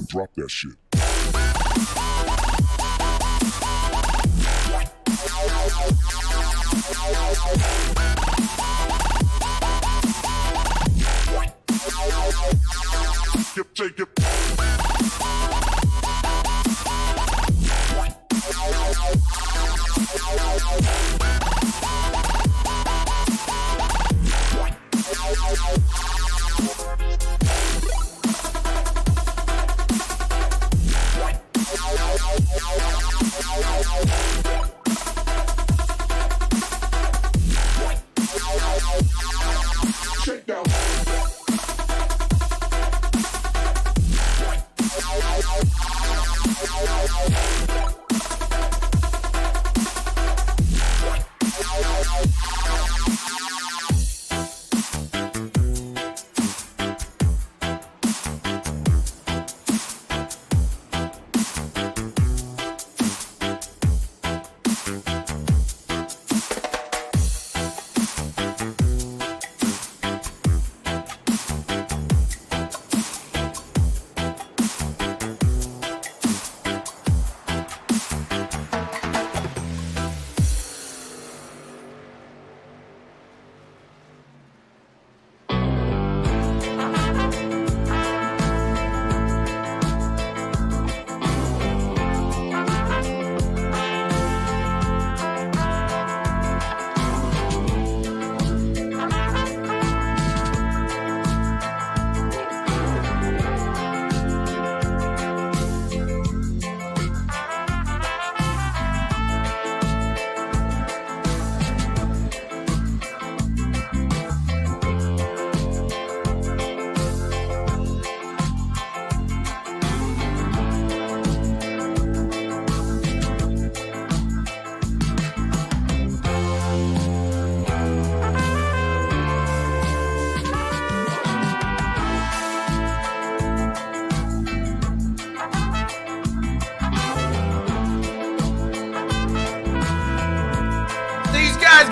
Drop that shit. Take it. Shakedown.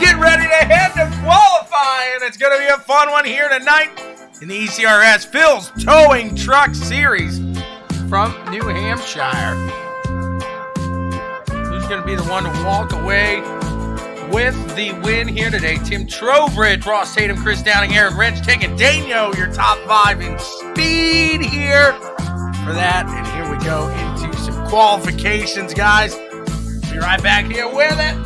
Get ready to head to qualifying. It's going to be a fun one here tonight in the ECRS Phil's Towing Truck Series from New Hampshire. Who's going to be the one to walk away with the win here today? Tim Trowbridge, Ross Tatum, Chris Downing, Aaron Wrench taking Dano, your top 5 in speed here for that. And here we go into some qualifications, guys. Be right back here with it.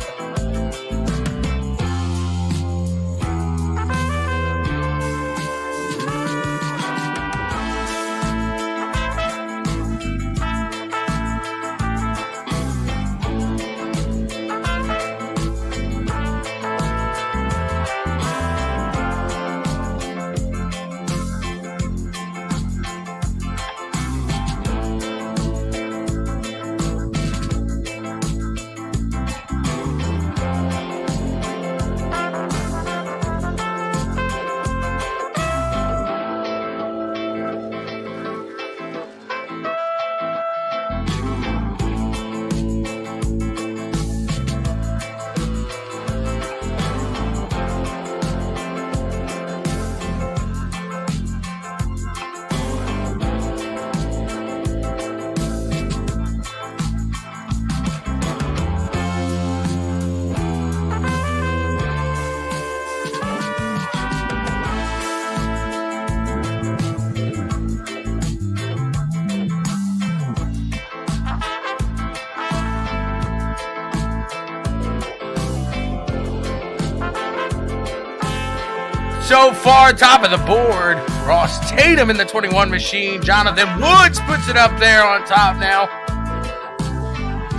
So far, top of the board, Ross Tatum in the 21 machine. Jonathan Woods puts it up there on top now.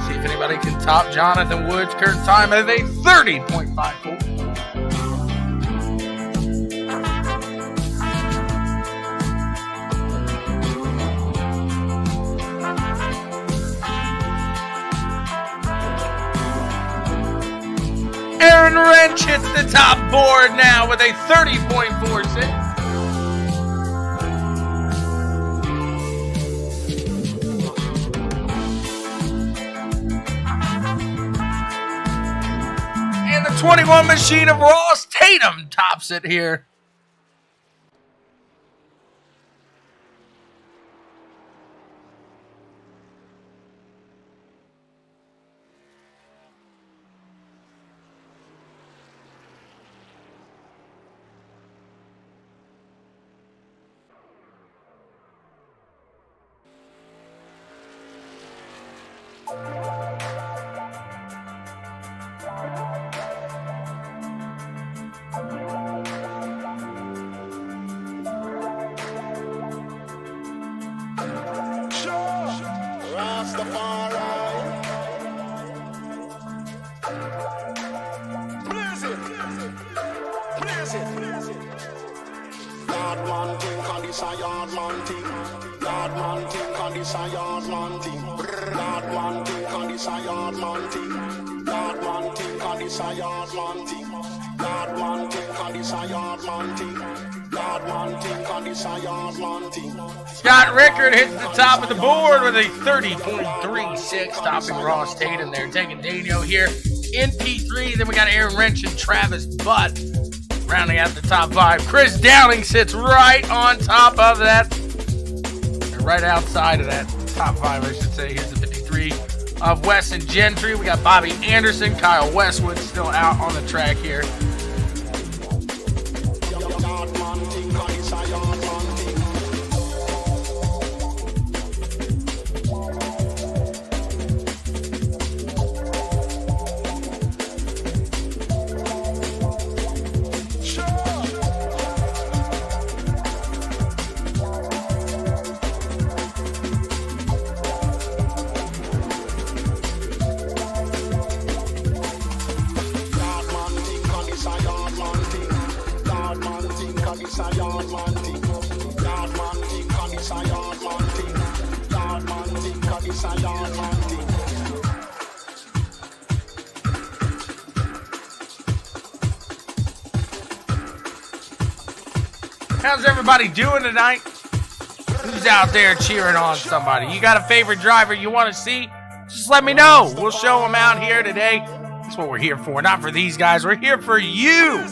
See if anybody can top Jonathan Woods' current time of a 30.54. Aaron Wrench hits the top board now with a 30.46. 21 machine of Ross Tatum tops it here. Scott Rickard hits the top of the board with a 30.36, topping Ross Tatum there. Taking Daniel here in P3. Then we got Aaron Wrench and Travis Butt rounding out the top 5. Chris Downing sits right on top of that. Right outside of that top 5, I should say. Here's the 53 of Weston Gentry. We got Bobby Anderson, Kyle Westwood still out on the track here. How's everybody doing tonight? Who's out there cheering on somebody? You got a favorite driver you want to see? Just let me know. We'll show them out here today. That's what we're here for. Not for these guys. We're here for you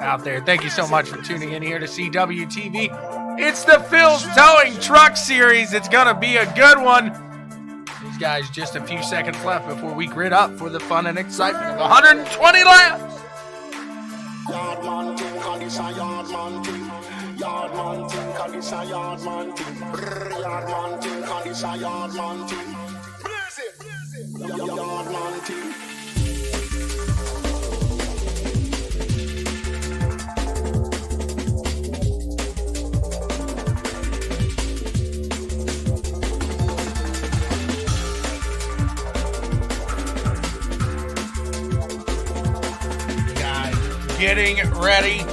out there. Thank you so much for tuning in here to CWTV. It's the Phil's Towing Truck Series. It's going to be a good one. These guys, just a few seconds left before we grid up for the fun and excitement of 120 laps. Yard man thing, cause this a yard man thing. Yard man thing, cause this a yard man thing. Yard man thing. Guys, getting ready.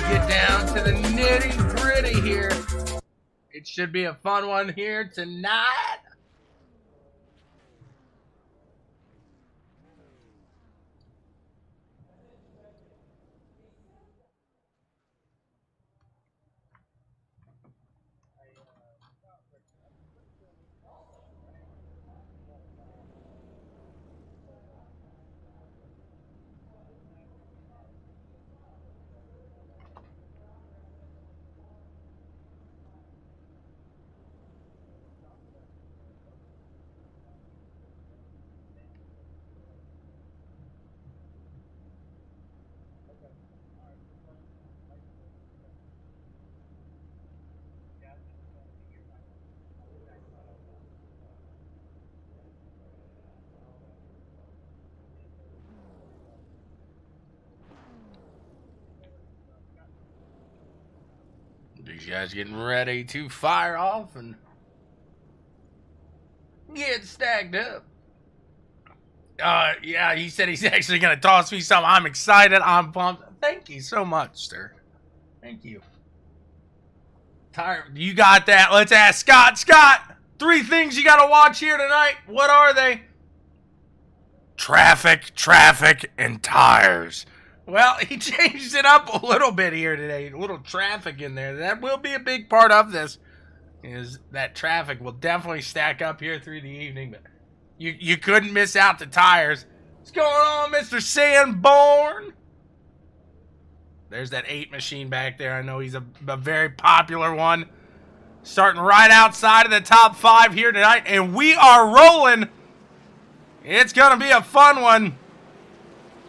Get down to the nitty gritty here. It should be a fun one here tonight. These guys getting ready to fire off and get stacked up. Yeah, he said he's actually going to toss me some. I'm excited. I'm pumped. Thank you so much, sir. Thank you. Tired. You got that. Let's ask Scott. Scott, 3 things you got to watch here tonight. What are they? Traffic, and tires. Well, he changed it up a little bit here today. A little traffic in there. That will be a big part of this. Is that traffic will definitely stack up here through the evening. But You couldn't miss out the tires. What's going on, Mr. Sanborn? There's that 8 machine back there. I know he's a very popular one. Starting right outside of the top 5 here tonight. And we are rolling. It's going to be a fun one.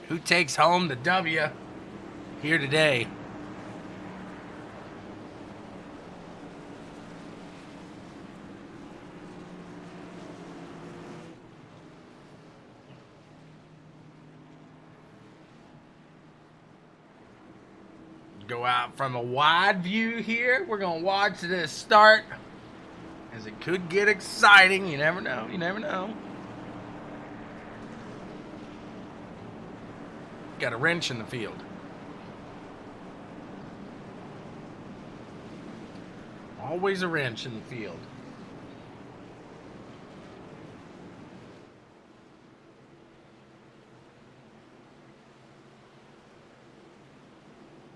Who takes home the W here today? Go out from a wide view here. We're going to watch this start, as it could get exciting. You never know. You never know. Got a wrench in the field. Always a wrench in the field.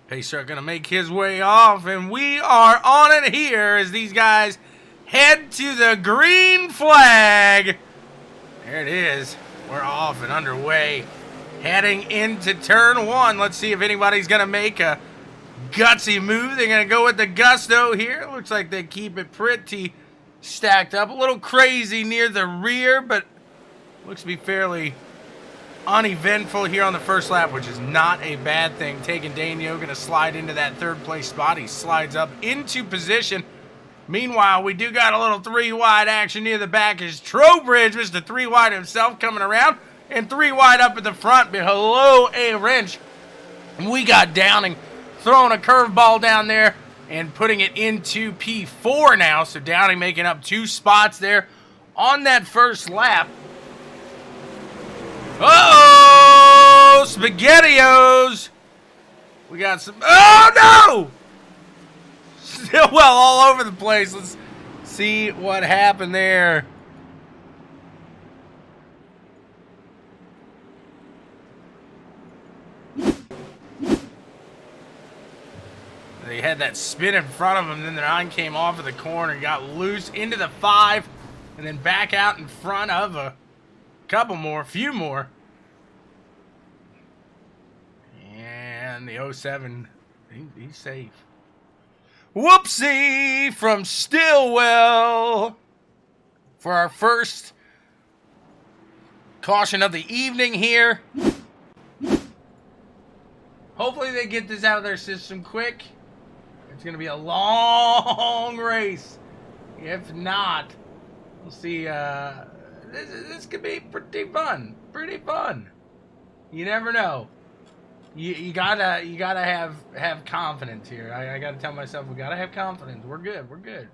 Pacer going to make his way off, and we are on it here as these guys head to the green flag. There it is. We're off and underway. Heading into turn 1. Let's see if anybody's going to make a gutsy move. They're going to go with the gusto here. Looks like they keep it pretty stacked up. A little crazy near the rear, but looks to be fairly uneventful here on the first lap, which is not a bad thing. Taking Daniel, going to slide into that 3rd place spot. He slides up into position. Meanwhile, we do got a little 3-wide action near the back as Trowbridge, Mr. 3-wide himself, coming around. And 3-wide up at the front below a wrench. And we got Downing throwing a curveball down there and putting it into P4 now. So Downing making up 2 spots there on that first lap. Uh-oh! SpaghettiOs! We got some... Oh, no! Still well all over the place. Let's see what happened there. They had that spin in front of them, then the 9 came off of the corner, got loose into the 5, and then back out in front of a few more. And the 07, he's safe. Whoopsie from Stillwell for our first caution of the evening here. Hopefully they get this out of their system quick. It's going to be a long race. If not, we'll see. This could be pretty fun. Pretty fun. You never know. You gotta have confidence here. I gotta tell myself we gotta have confidence. We're good. We're good.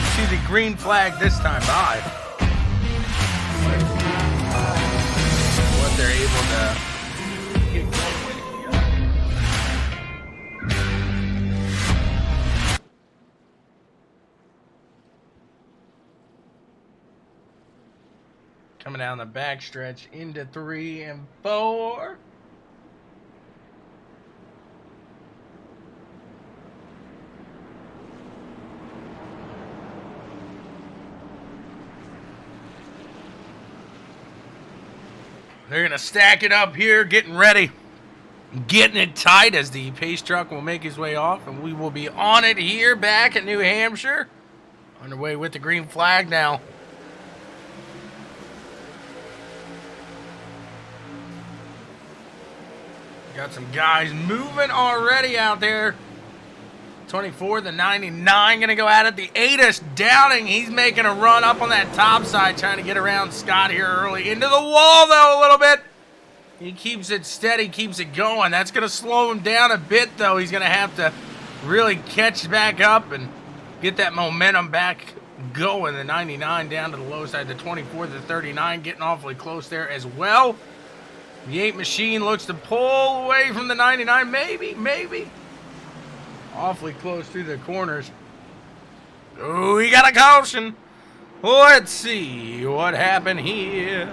on to the green flag this time by. What they're able to get going. Coming down the backstretch into 3 and 4. They're going to stack it up here, getting ready, getting it tight as the pace truck will make his way off, and we will be on it here back at New Hampshire. Underway with the green flag now. Got some guys moving already out there. 24, the 99 going to go at it. The 8 Downing, he's making a run up on that top side, trying to get around Scott here early. Into the wall, though, a little bit. He keeps it steady, keeps it going. That's going to slow him down a bit, though. He's going to have to really catch back up and get that momentum back going. The 99 down to the low side. The 24, the 39 getting awfully close there as well. The 8 machine looks to pull away from the 99. Maybe. Awfully close through the corners. Oh, he got a caution. Let's see what happened here.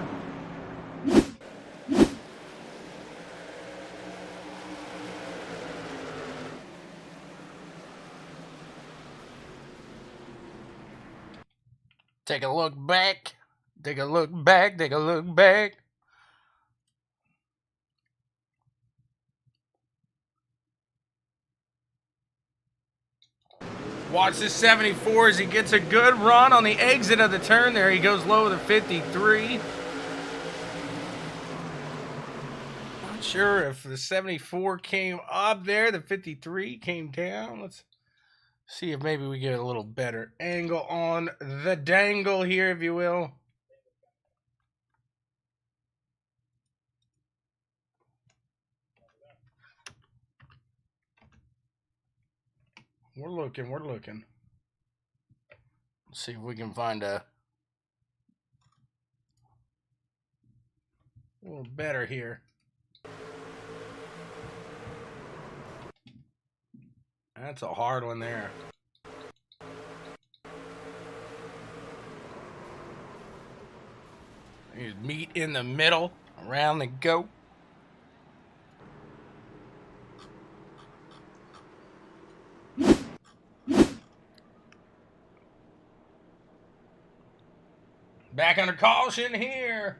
Take a look back. Take a look back. Take a look back. Watch this 74 as he gets a good run on the exit of the turn there. He goes low with a 53. Not sure if the 74 came up there. The 53 came down. Let's see if maybe we get a little better angle on the dangle here, if you will. We're looking. Let's see if we can find a little better here. That's a hard one there. Here's meet in the middle, around the goat. Back under caution here.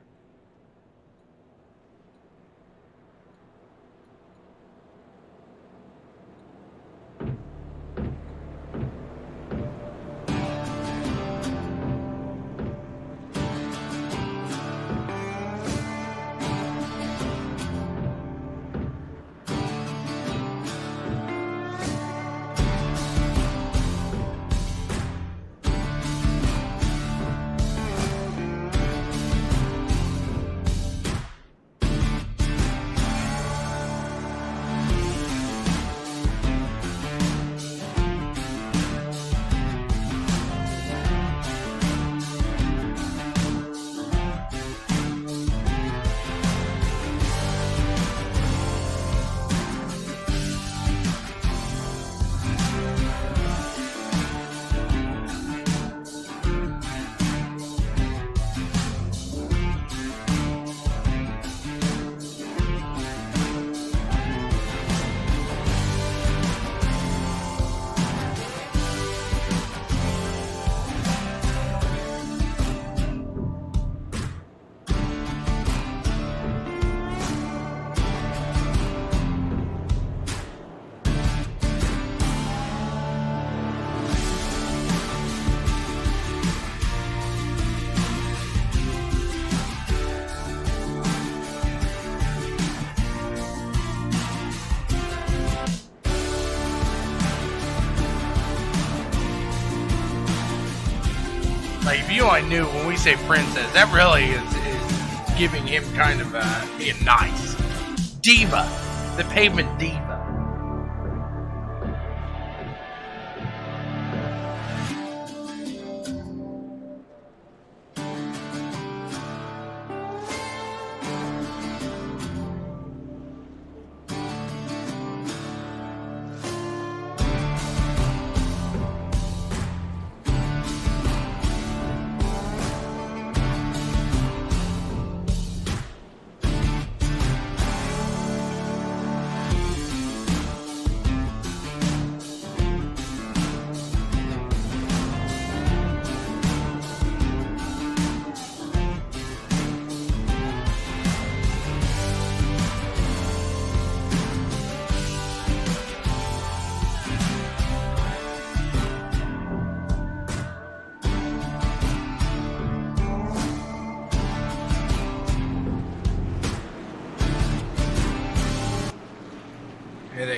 Like, if you only knew when we say princess, that really is giving him kind of being nice. Diva. The pavement diva.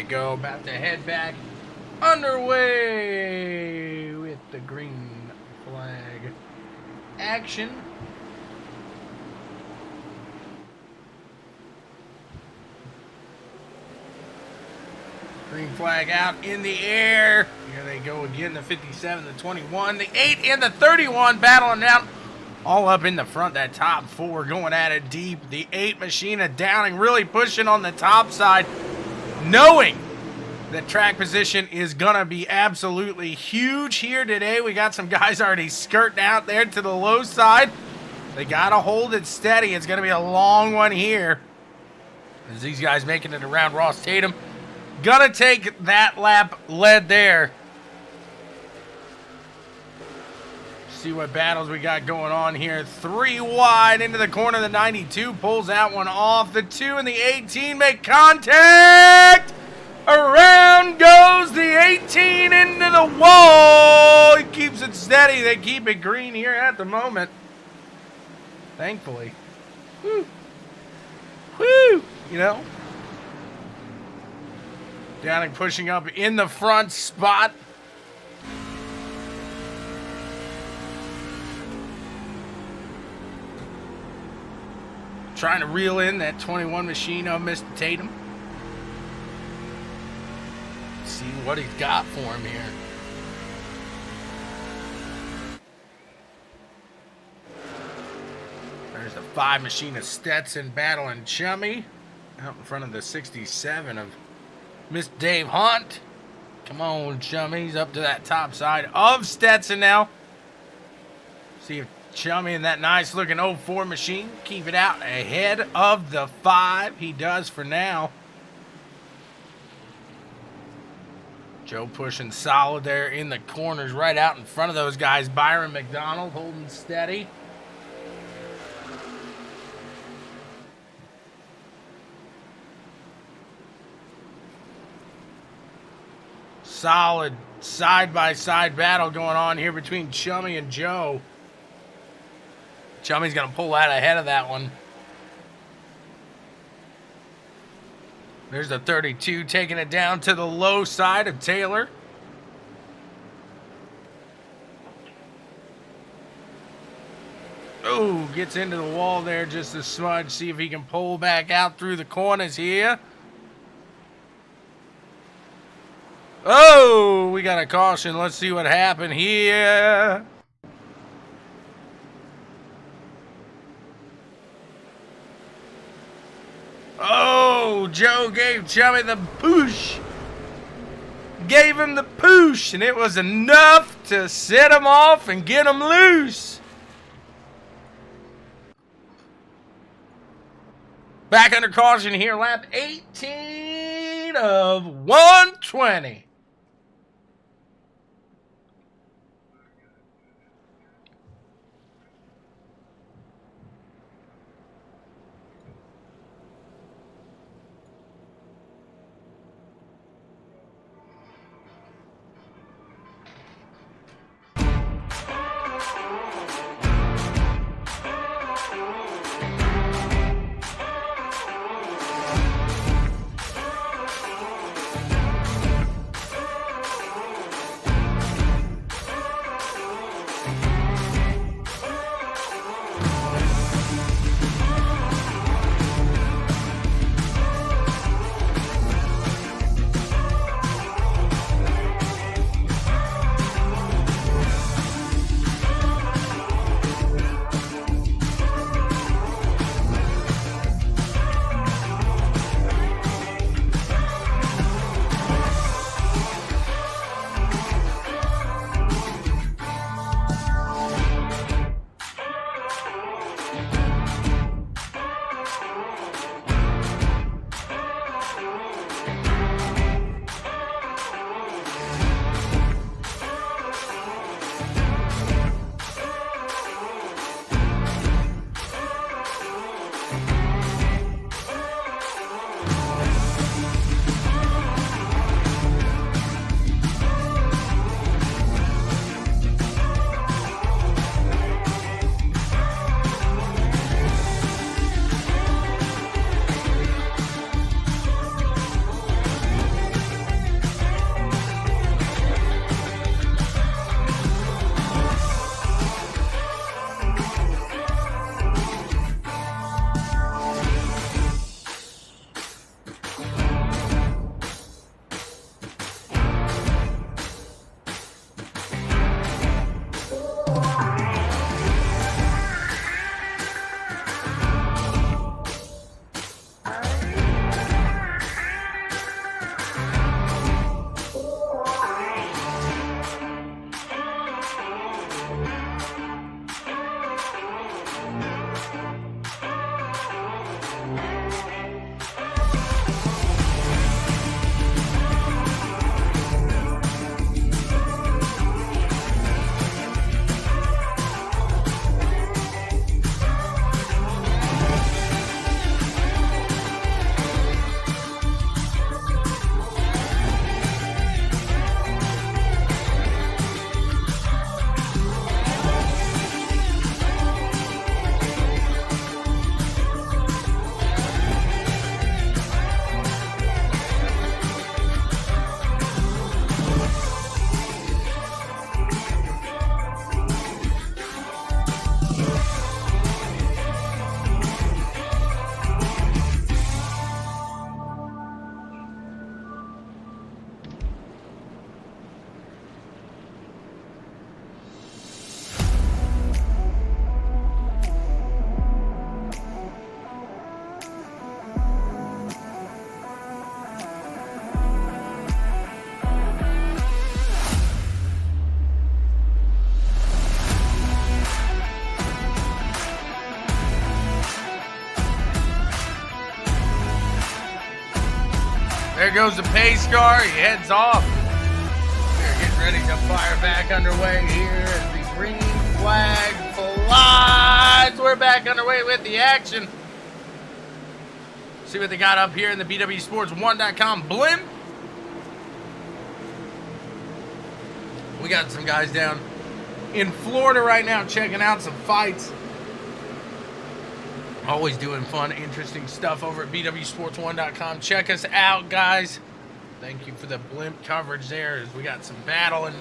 they go. About to head back underway with the green flag action. Green flag out in the air. Here they go again, the 57, the 21, the 8, and the 31 battling out. All up in the front, that top 4 going at it deep. The 8 machine of Downing really pushing on the top side, knowing that track position is going to be absolutely huge here today. We got some guys already skirting out there to the low side. They got to hold it steady. It's going to be a long one here as these guys making it around Ross Tatum. Gonna take that lap lead there. See what battles we got going on here. 3 wide into the corner. The 92 pulls that one off. The 2 and the 18 make contact. Around goes the 18 into the wall. He keeps it steady. They keep it green here at the moment. Thankfully. Woo. Woo. You know. Downing pushing up in the front spot. Trying to reel in that 21 machine of Mr. Tatum. See what he's got for him here. There's the 5 machine of Stetson battling Chummy. Out in front of the 67 of Miss Dave Hunt. Come on, Chummy. He's up to that top side of Stetson now. See if Chummy and that nice looking 04 machine keep it out ahead of the 5. He does for now. Joe pushing solid there in the corners right out in front of those guys. Byron McDonald holding steady. Solid side-by-side battle going on here between Chummy and Joe. Chummy's going to pull out ahead of that one. There's the 32 taking it down to the low side of Taylor. Oh, gets into the wall there just a smudge. See if he can pull back out through the corners here. Oh, we got a caution. Let's see what happened here. Oh, Joe gave Chummy the push. Gave him the push, and it was enough to set him off and get him loose. Back under caution here, lap 18 of 120. There goes the pace car. He heads off. We're getting ready to fire back underway here as the green flag flies. We're back underway with the action. See what they got up here in the BWSPORTS1.com blimp. We got some guys down in Florida right now checking out some fights. Always doing fun, interesting stuff over at BWSPORTS1.com. Check us out, guys. Thank you for the blimp coverage there as we got some battling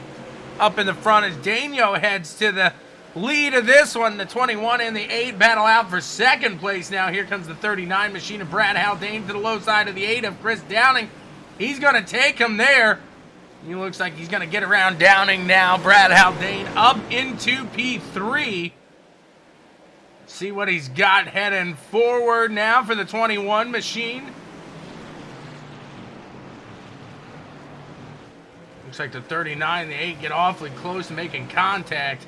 up in the front as Daniel heads to the lead of this one. The 21 and the 8 battle out for second place now. Here comes the 39 machine of Brad Haldane to the low side of the 8 of Chris Downing. He's going to take him there. He looks like he's going to get around Downing now. Brad Haldane up into P3. See what he's got heading forward now for the 21 machine. Looks like the 39 and the 8 get awfully close to making contact.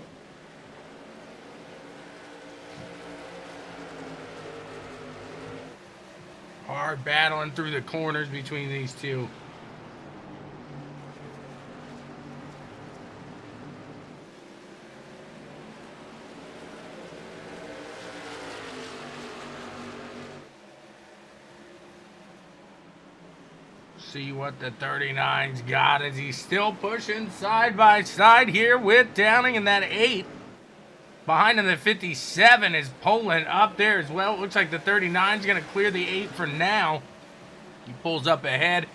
Hard battling through the corners between these two. See what the 39's got as he's still pushing side by side here with Downing in that 8. Behind him, the 57 is pulling up there as well. It looks like the 39's going to clear the 8 for now. He pulls up ahead.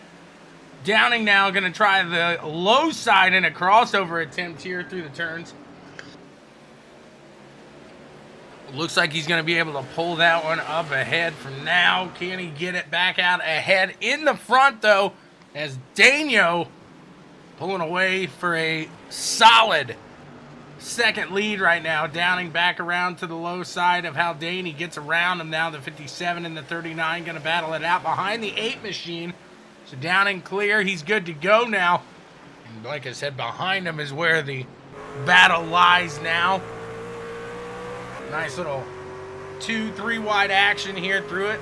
Downing now going to try the low side in a crossover attempt here through the turns. Looks like he's going to be able to pull that one up ahead from now. Can he get it back out ahead? In the front, though, as Daniel pulling away for a solid second lead right now. Downing back around to the low side of Haldane. He gets around him now. The 57 and the 39 going to battle it out behind the 8 machine. So Downing clear. He's good to go now. And like I said, behind him is where the battle lies now. Nice little 2-3 wide action here through it.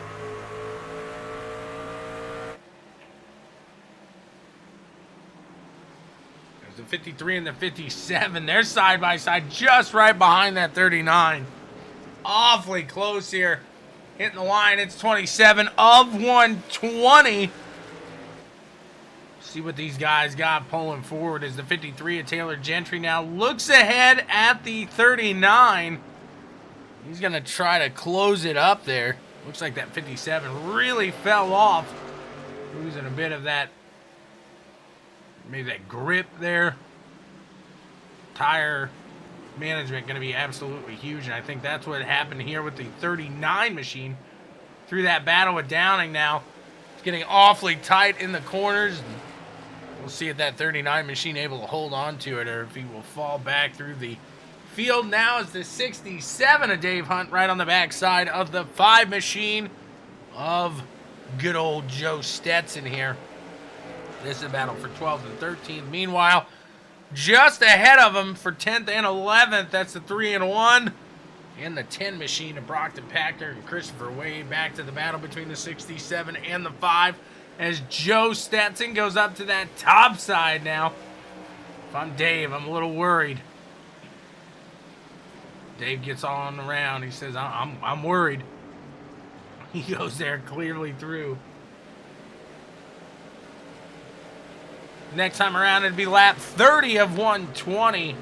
There's the 53 and the 57. They're side by side just right behind that 39. Awfully close here. Hitting the line. It's 27 of 120. See what these guys got pulling forward as the 53 of Taylor Gentry now looks ahead at the 39. He's going to try to close it up there. Looks like that 57 really fell off. Losing a bit of that, maybe that grip there. Tire management going to be absolutely huge. And I think that's what happened here with the 39 machine. Through that battle with Downing now. It's getting awfully tight in the corners. We'll see if that 39 machine able to hold on to it or if he will fall back through the field. Now is the 67 of Dave Hunt right on the backside of the 5 machine of good old Joe Stetson here. This is a battle for 12th and 13th. Meanwhile, just ahead of him for 10th and 11th, that's the 3 and 1. And the 10 machine of Brockton Packer and Christopher Wade back to the battle between the 67 and the 5 as Joe Stetson goes up to that top side now. If I'm Dave, I'm a little worried. Dave gets on around. He says, I'm worried. He goes there clearly through. Next time around, it'd be lap 30 of 120.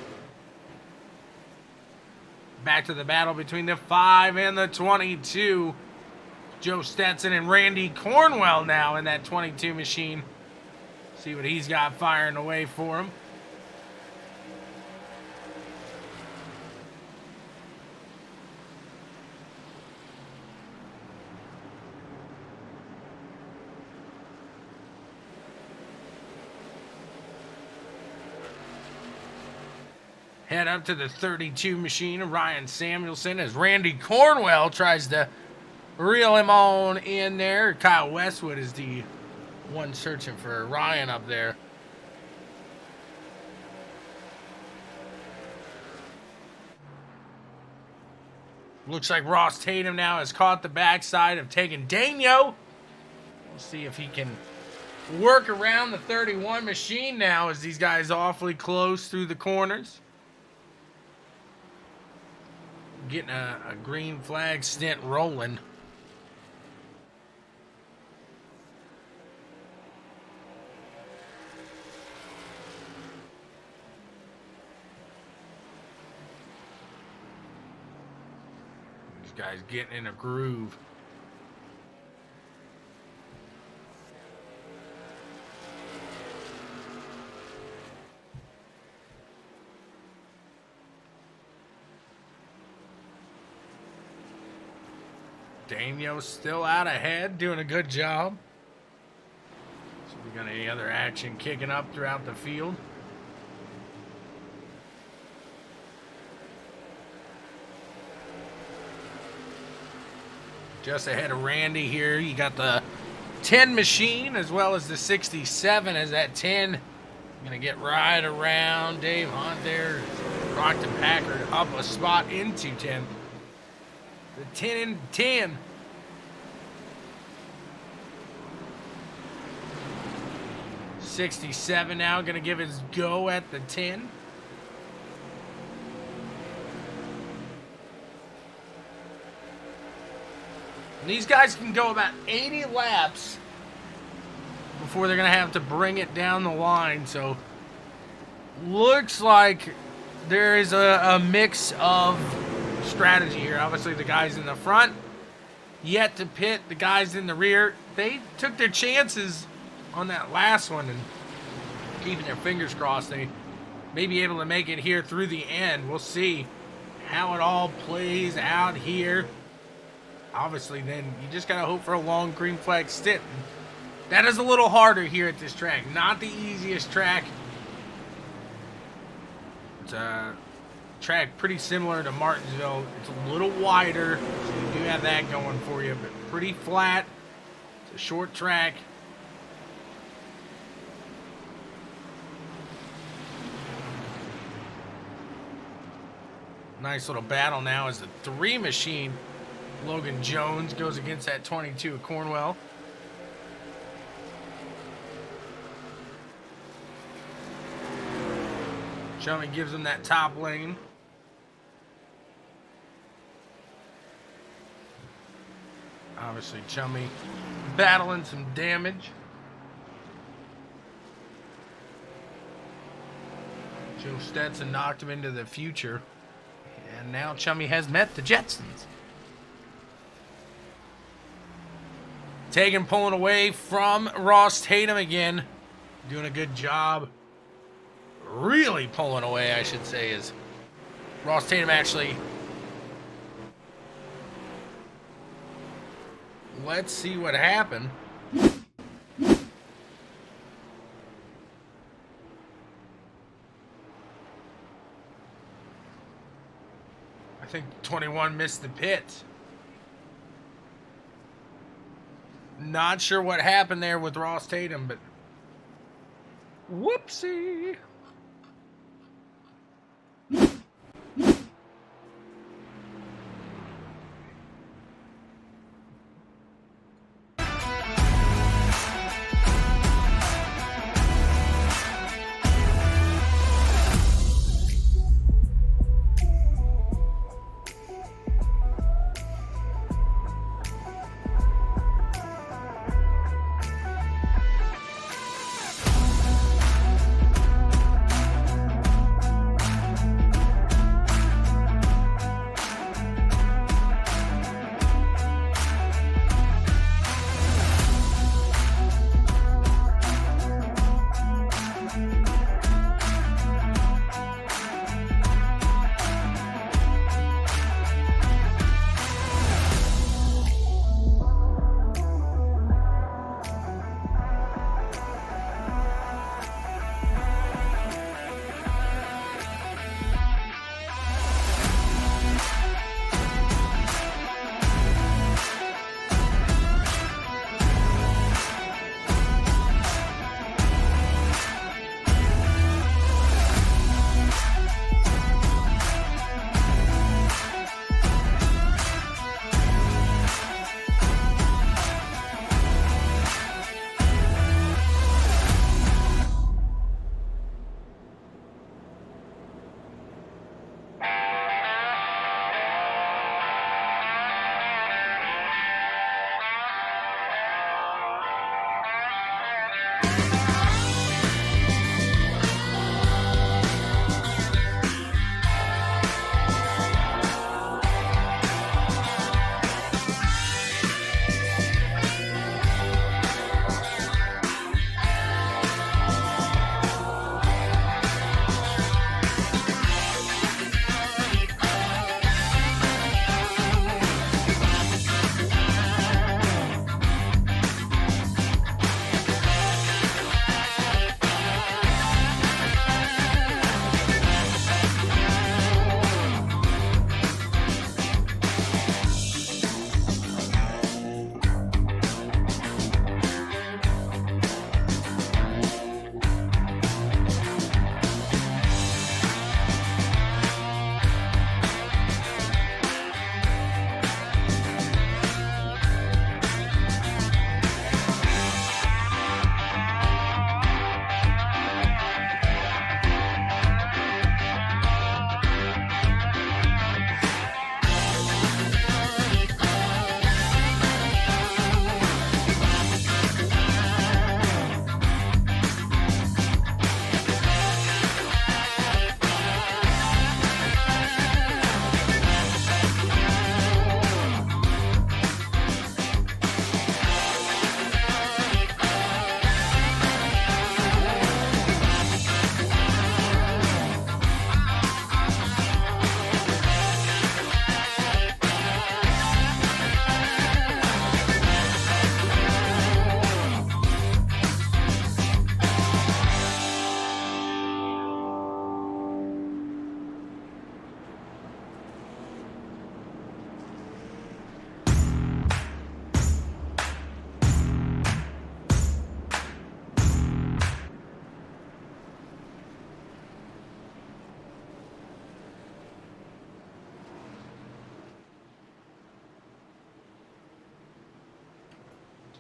Back to the battle between the 5 and the 22. Joe Stetson and Randy Cornwell now in that 22 machine. See what he's got firing away for him. Head up to the 32 machine of Ryan Samuelson as Randy Cornwell tries to reel him on in there. Kyle Westwood is the one searching for Ryan up there. Looks like Ross Tatum now has caught the backside of taking Daniel. We'll see if he can work around the 31 machine now as these guys awfully close through the corners. Getting a green flag stint rolling. These guys getting in a groove. Daniel's still out ahead, doing a good job. So we got any other action kicking up throughout the field. Just ahead of Randy here, you got the 10 machine as well as the 67 as that 10 gonna get right around Dave Hunt there. Brockton Packard up a spot into 10. The 10 and 10. $67 now, gonna give his go at the 10. And these guys can go about 80 laps before they're gonna have to bring it down the line. So looks like there is a mix of strategy here. Obviously the guys in the front yet to pit, the guys in the rear, they took their chances on that last one and keeping their fingers crossed they may be able to make it here through the end. We'll see how it all plays out here. Obviously then you just gotta hope for a long green flag stint. That is a little harder here at this track, not the easiest track. It's a track pretty similar to Martinsville. It's a little wider, so you do have that going for you, but pretty flat. It's a short track. Nice little battle now as the 3 machine, Logan Jones, goes against that 22 of Cornwell. Chummy gives him that top lane. Obviously, Chummy battling some damage. Joe Stetson knocked him into the future. And now Chummy has met the Jetsons. Tegan pulling away from Ross Tatum again. Doing a good job. Really pulling away, I should say, is Ross Tatum actually. Let's see what happened. I think 21 missed the pit. Not sure what happened there with Ross Tatum, but whoopsie.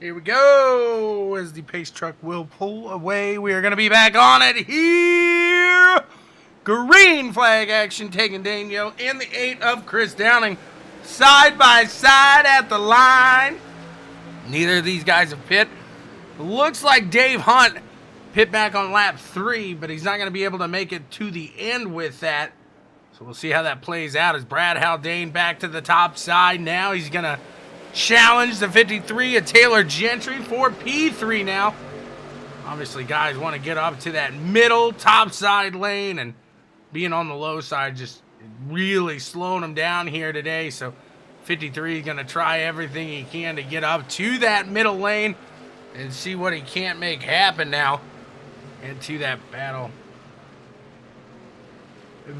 Here we go. As the pace truck will pull away, we are going to be back on it here. Green flag action taking Daniel in the 8 of Chris Downing. Side by side at the line. Neither of these guys have pit. Looks like Dave Hunt pit back on lap 3, but he's not going to be able to make it to the end with that. So we'll see how that plays out as Brad Haldane back to the top side now. He's going to challenge the 53 of Taylor Gentry for P3 now. Obviously, guys want to get up to that middle top side lane, and being on the low side just really slowing them down here today. So 53 is going to try everything he can to get up to that middle lane and see what he can't make happen now into that battle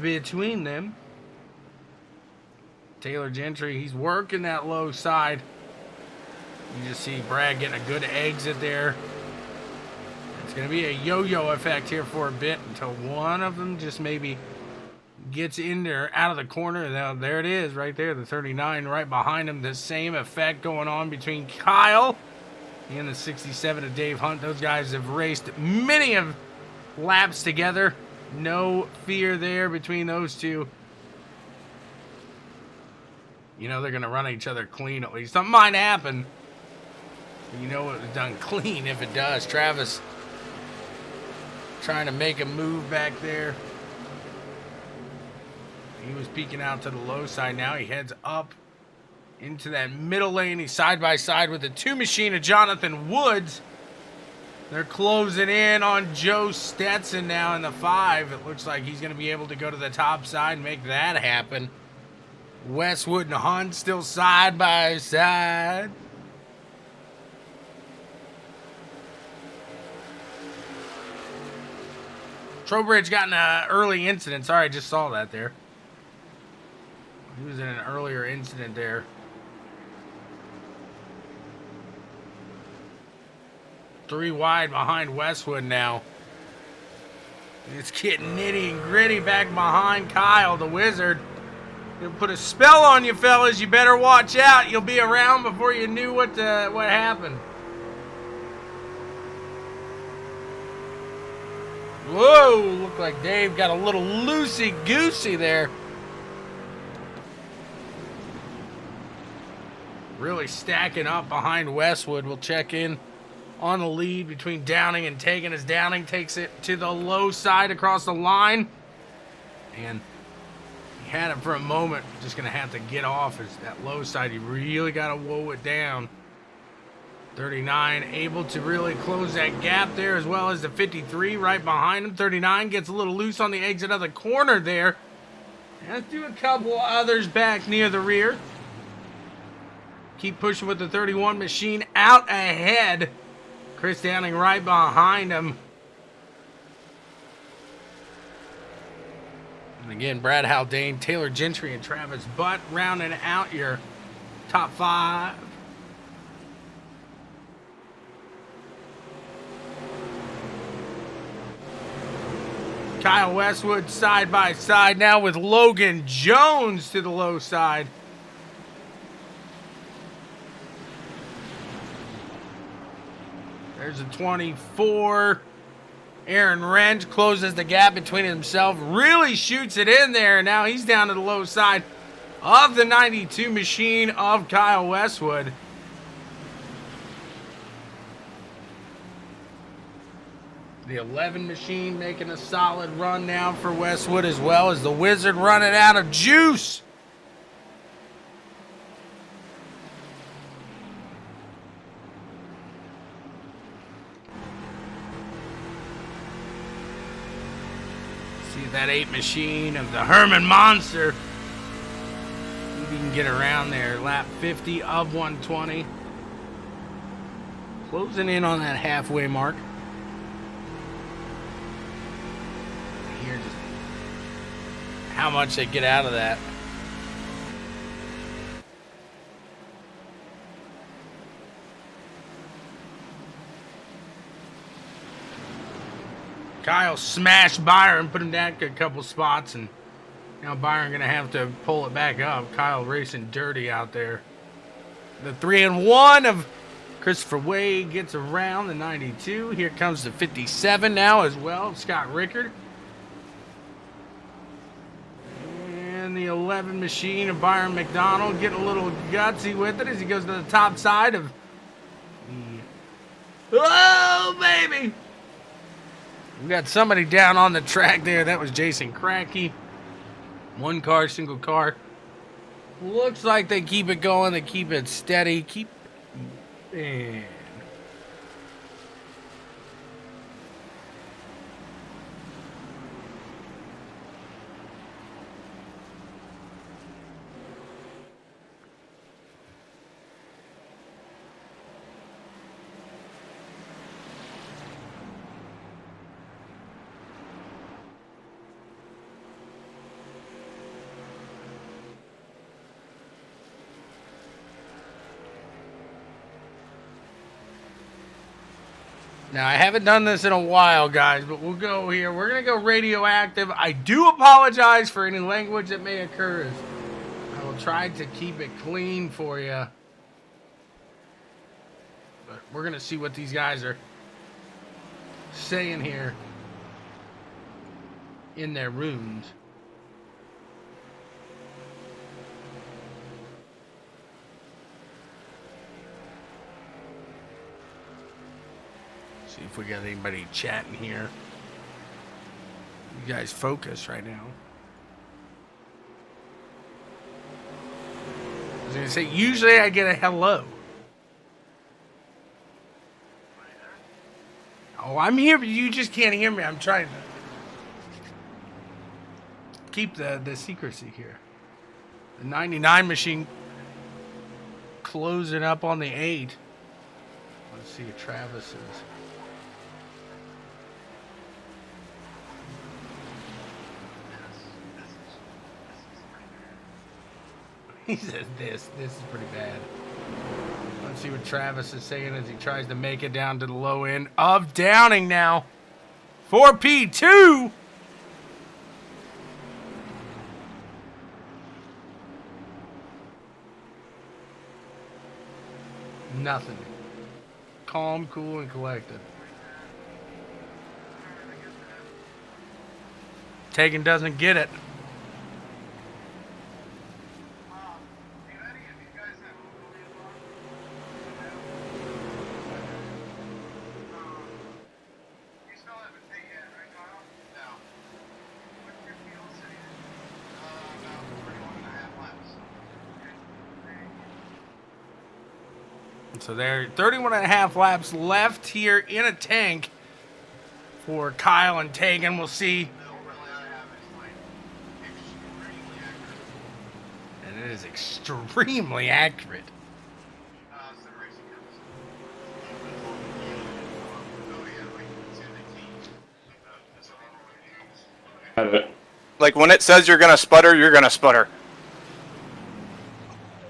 between them. Taylor Gentry, he's working that low side. You just see Brad getting a good exit there. It's going to be a yo-yo effect here for a bit until one of them just maybe gets in there out of the corner. Now, there it is right there, the 39 right behind him. The same effect going on between Kyle and the 67 of Dave Hunt. Those guys have raced many of laps together. No fear there between those two. You know they're going to run each other clean at least. Something might happen. You know it was done clean if it does. Travis trying to make a move back there. He was peeking out to the low side. Now he heads up into that middle lane. He's side by side with the 2 machine of Jonathan Woods. They're closing in on Joe Stetson now in the 5. It looks like he's going to be able to go to the top side and make that happen. Westwood and Hunt still side by side. Trowbridge got in an early incident. Sorry, I just saw that there. He was in an earlier incident there. 3 wide behind Westwood now. It's getting nitty and gritty back behind Kyle, the Wizard. He'll put a spell on you, fellas. You better watch out. You'll be around before you knew what happened. Whoa, looked like Dave got a little loosey-goosey there. Really stacking up behind Westwood. We'll check in on the lead between Downing and Tegan as Downing takes it to the low side across the line. And he had it for a moment. Just going to have to get off as that low side. He really got to woe it down. 39 able to really close that gap there, as well as the 53 right behind him. 39 gets a little loose on the exit of the corner there. Let's do a couple others back near the rear. Keep pushing with the 31 machine out ahead. Chris Downing right behind him. And again, Brad Haldane, Taylor Gentry, and Travis Butt rounding out your top 5. Kyle Westwood side by side now with Logan Jones to the low side. There's a 24. Aaron Wrench closes the gap between himself. Really shoots it in there. Now he's down to the low side of the 92 machine of Kyle Westwood. The 11 machine making a solid run now for Westwood, as well as the Wizard running out of juice. See that 8 machine of the Herman Monster. If he can get around there. Lap 50 of 120. Closing in on that halfway mark. Here, just how much they get out of that. Kyle smashed Byron, put him down a couple spots, and now Byron gonna have to pull it back up. Kyle racing dirty out there. The 3-1 of Christopher Wade gets around the 92. Here comes the 57 now as well, Scott Rickard. And the 11 machine of Byron McDonald getting a little gutsy with it as he goes to the top side of the... Oh, baby! We got somebody down on the track there. That was Jason Cranky. One car, single car. Looks like they keep it going. They keep it steady. And now, I haven't done this in a while, guys, but we'll go here. We're going to go radioactive. I do apologize for any language that may occur. I will try to keep it clean for you. But we're going to see what these guys are saying here in their rooms. See if we got anybody chatting here. You guys focus right now. I was going to say, usually I get a hello. Oh, I'm here, but you just can't hear me. I'm trying to keep the secrecy here. The 99 machine closing up on the 8. Let's see if Travis is... He says this is pretty bad. Let's see what Travis is saying as he tries to make it down to the low end of Downing now. 4P2. Nothing. Calm, cool, and collected. Tegan doesn't get it. So there are 31 and a half laps left here in a tank for Kyle and Tegan. We'll see. And it is extremely accurate. Like when it says you're gonna sputter, you're gonna sputter.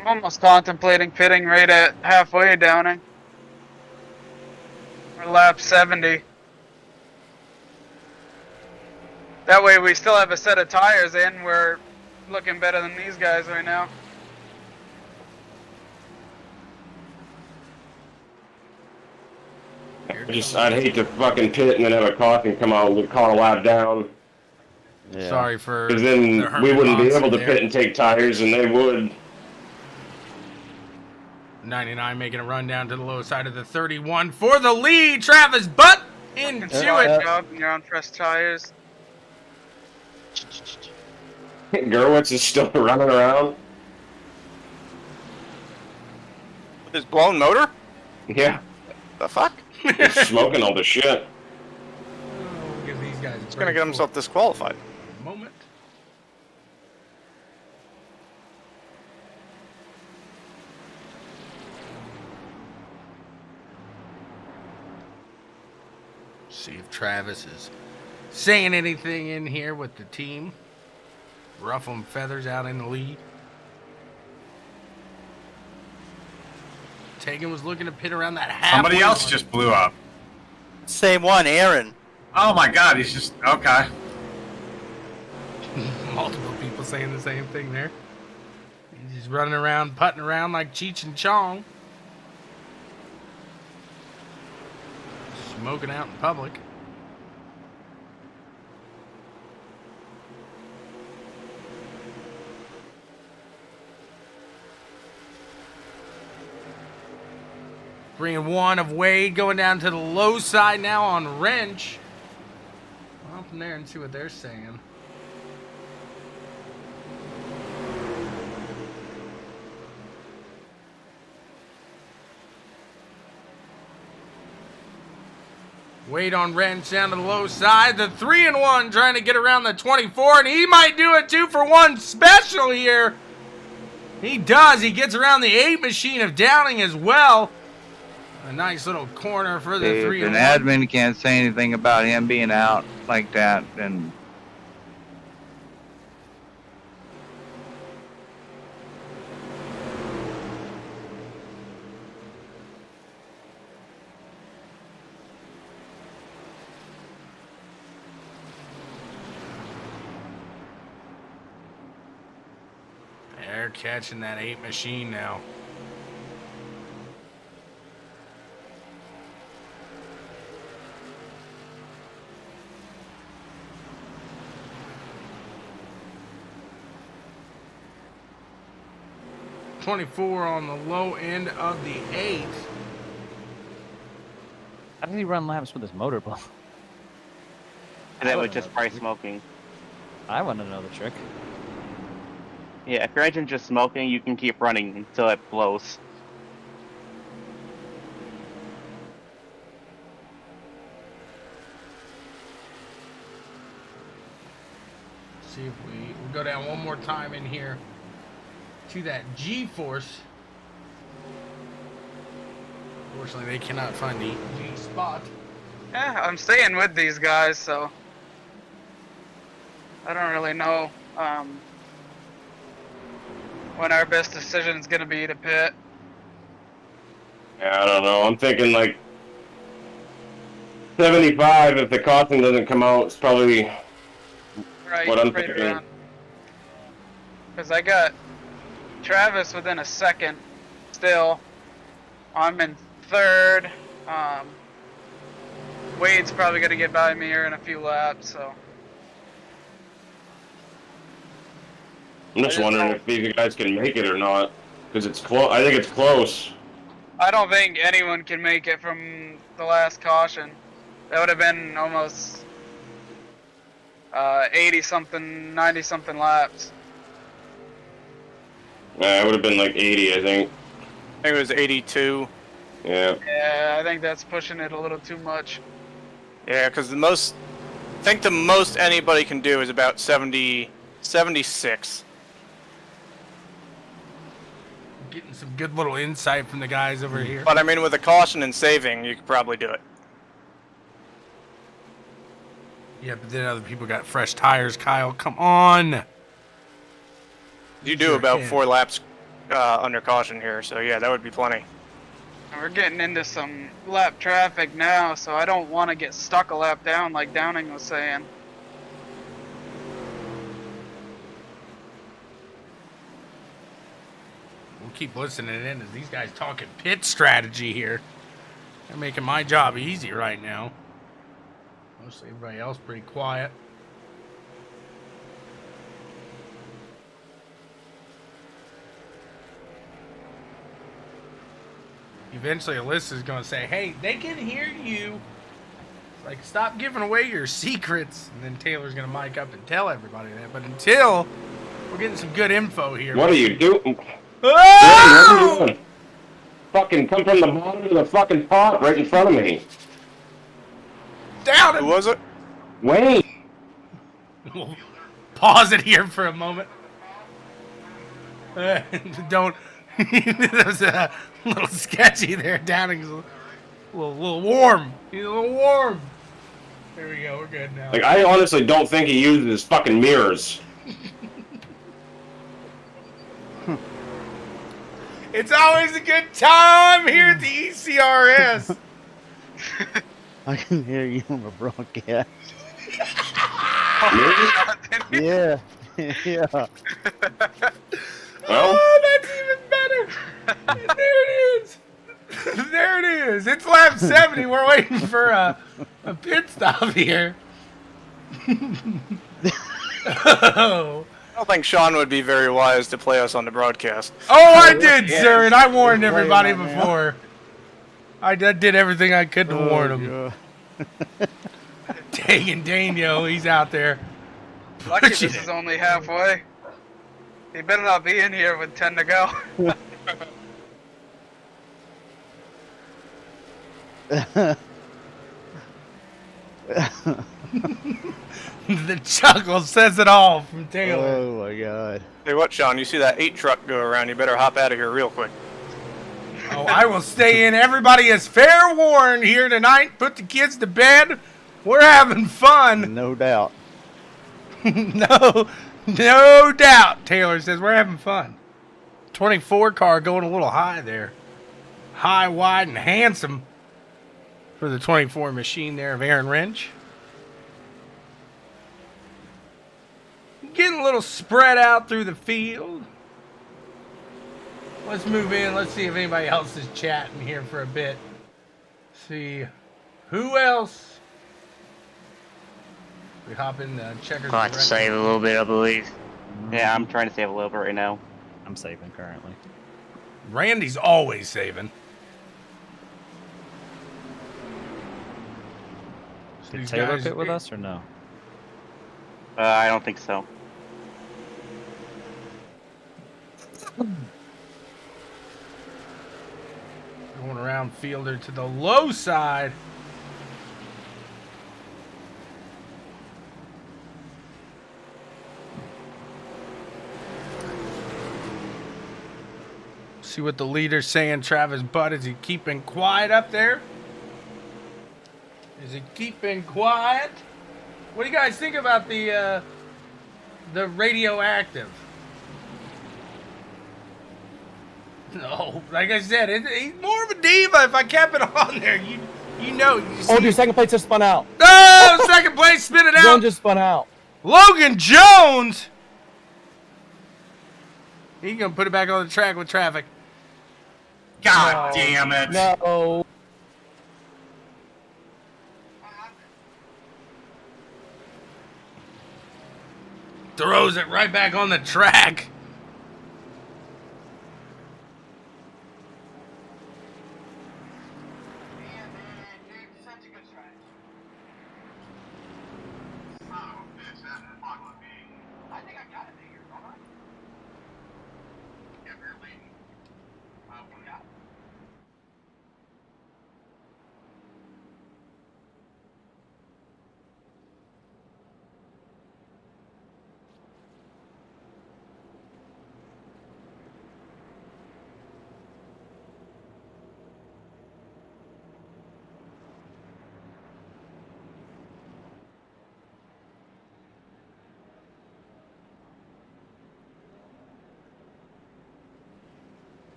I'm almost contemplating pitting right at halfway Downing. Or lap 70. That way we still have a set of tires in. We're looking better than these guys right now. I'd hate to fucking pit and then have a caution come out and call a lap down. Yeah. Sorry for... Because then we wouldn't be able to pit and take tires, and they would. 99 making a run down to the low side of the 31 for the lead. Travis Butt into it. Job, and you're on fresh tires. Gerwitz is still running around. With his blown motor? Yeah. The fuck? He's smoking all the shit. Give these guys He's gonna get himself disqualified. Moment. See if Travis is saying anything in here with the team. Ruffling feathers out in the lead. Tegan was looking to pit around that half. Somebody else just blew up. Same one, Aaron. Oh my god, he's just... Okay. Multiple people saying the same thing there. He's just running around, putting around like Cheech and Chong. smoking out in public. Bringing one of Wade going down to the low side now on Wrench. Well, up in there and see what they're saying. Wade on Wrench down to the low side. The 3-1 trying to get around the 24, and he might do a 2-for-1 special here. He does. He gets around the 8 machine of Downing as well. A nice little corner for the 3-1. If an admin can't say anything about him being out like that, then they're catching that 8 machine now. .24 on the low end of the 8. How does he run laps with his motorboat? And that was just price smoking. I want to know the trick. Yeah, if your engine's just smoking, you can keep running until it blows. See if we'll go down one more time in here to that G-force. Unfortunately, they cannot find the G spot. Yeah, I'm staying with these guys, so I don't really know when our best decision is going to be to pit. Yeah, I don't know. I'm thinking like 75 if the costing doesn't come out. It's probably Right, what I'm right thinking. around. Because I got Travis within a second still. I'm in third. Wade's probably going to get by me here in a few laps, so. I'm just wondering if these guys can make it or not, because it's close. I think it's close. I don't think anyone can make it from the last caution. That would have been almost 80-something, 90-something laps. Yeah, it would have been like 80, I think. I think it was 82. Yeah. Yeah, I think that's pushing it a little too much. Yeah, because I think the most anybody can do is about 76. Getting some good little insight from the guys over here. But I mean, with a caution and saving, you could probably do it. Yeah, but then other people got fresh tires, Kyle. Come on. You do Sure about can. 4 laps under caution here, so yeah, that would be plenty. And we're getting into some lap traffic now, so I don't want to get stuck a lap down like Downing was saying. We'll keep listening in as these guys talking pit strategy here. They're making my job easy right now. Mostly everybody else pretty quiet. Eventually Alyssa's going to say, hey, they can hear you. It's like, stop giving away your secrets. And then Taylor's going to mic up and tell everybody that. But until we're getting some good info here. What are you doing? Oh! What are you doing? Fucking come from the bottom of the fucking pot right in front of me. Down Who was it? Wayne. We'll pause it here for a moment. Don't. That was a little sketchy there. Downing's a little warm. He's a little warm. There we go. We're good now. Like, I honestly don't think he uses his fucking mirrors. It's always a good time here at the ECRS. I can hear you on the broadcast. Mirrors? Yeah. Yeah. Well, Oh, that's even better. There it is. There it Travis, it's lap 70. We're waiting for a pit stop here. Oh. I don't think Sean would be very wise to play us on the broadcast. Oh, I did, sir, and I warned everybody before. I did everything I could to warn him. Dang, Daniel, he's out there. Lucky this is only halfway. He better not be in here with 10 to go. The chuckle says it all from Taylor. Oh my god. Hey, what, Sean? You see that 8 truck go around? You better hop out of here real quick. Oh, I will stay in. Everybody is fair warned here tonight. Put the kids to bed. We're having fun. No doubt. No doubt. Taylor says we're having fun. 24 car going a little high there. High, wide, and handsome for the 24 machine there of Aaron Wrench. Getting a little spread out through the field. Let's move in. Let's see if anybody else is chatting here for a bit. See who else. We hop in the checkers. Got to save a little bit, I believe. Yeah, I'm trying to save a little bit right now. I'm saving currently. Randy's always saving. Did Taylor pit with us or no? I don't think so. Going around Fielder to the low side. See what the leader's saying, Travis Butt. Is he keeping quiet up there? Is he keeping quiet? What do you guys think about the radioactive? No, like I said, he's more of a diva. If I kept it on there, you know. You see. Oh, dude, second place just spun out. Oh, second place, spin it out. Jones just spun out. Logan Jones. He's gonna put it back on the track with traffic. God damn it. No. Throws it right back on the track.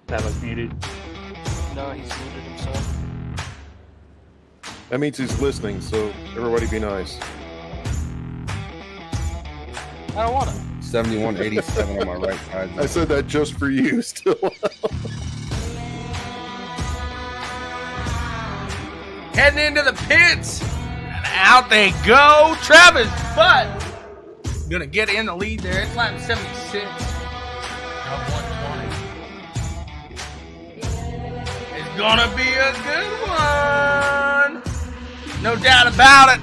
That was muted. No, he's muted himself. That means he's listening, so everybody be nice. I don't want to. 7187 on my right side. I said that just for you, still. Heading into the pits. And out they go. Travis Butt gonna get in the lead there. It's lap 76. Up 120. It's gonna be a good one. No doubt about it.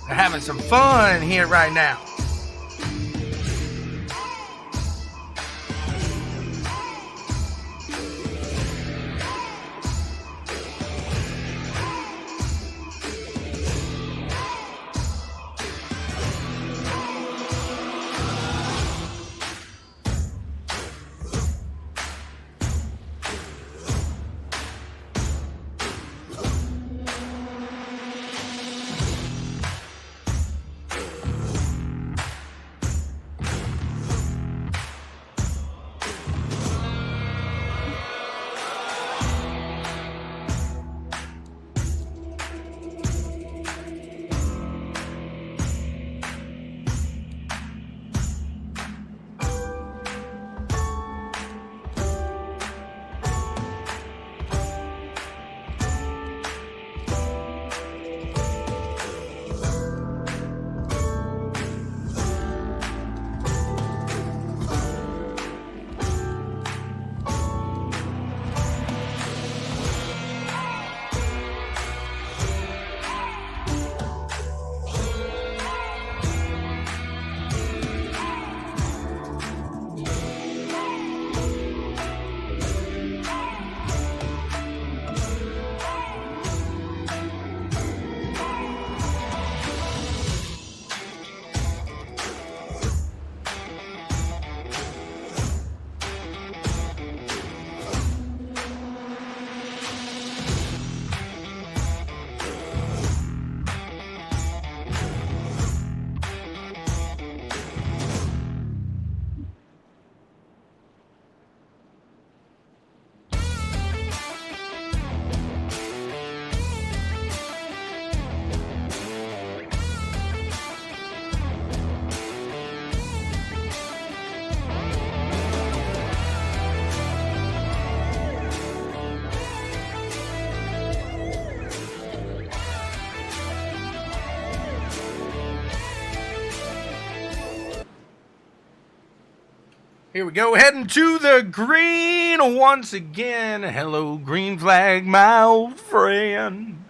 They're having some fun here right now. Here we go, heading to the green once again. Hello, green flag, my old friend.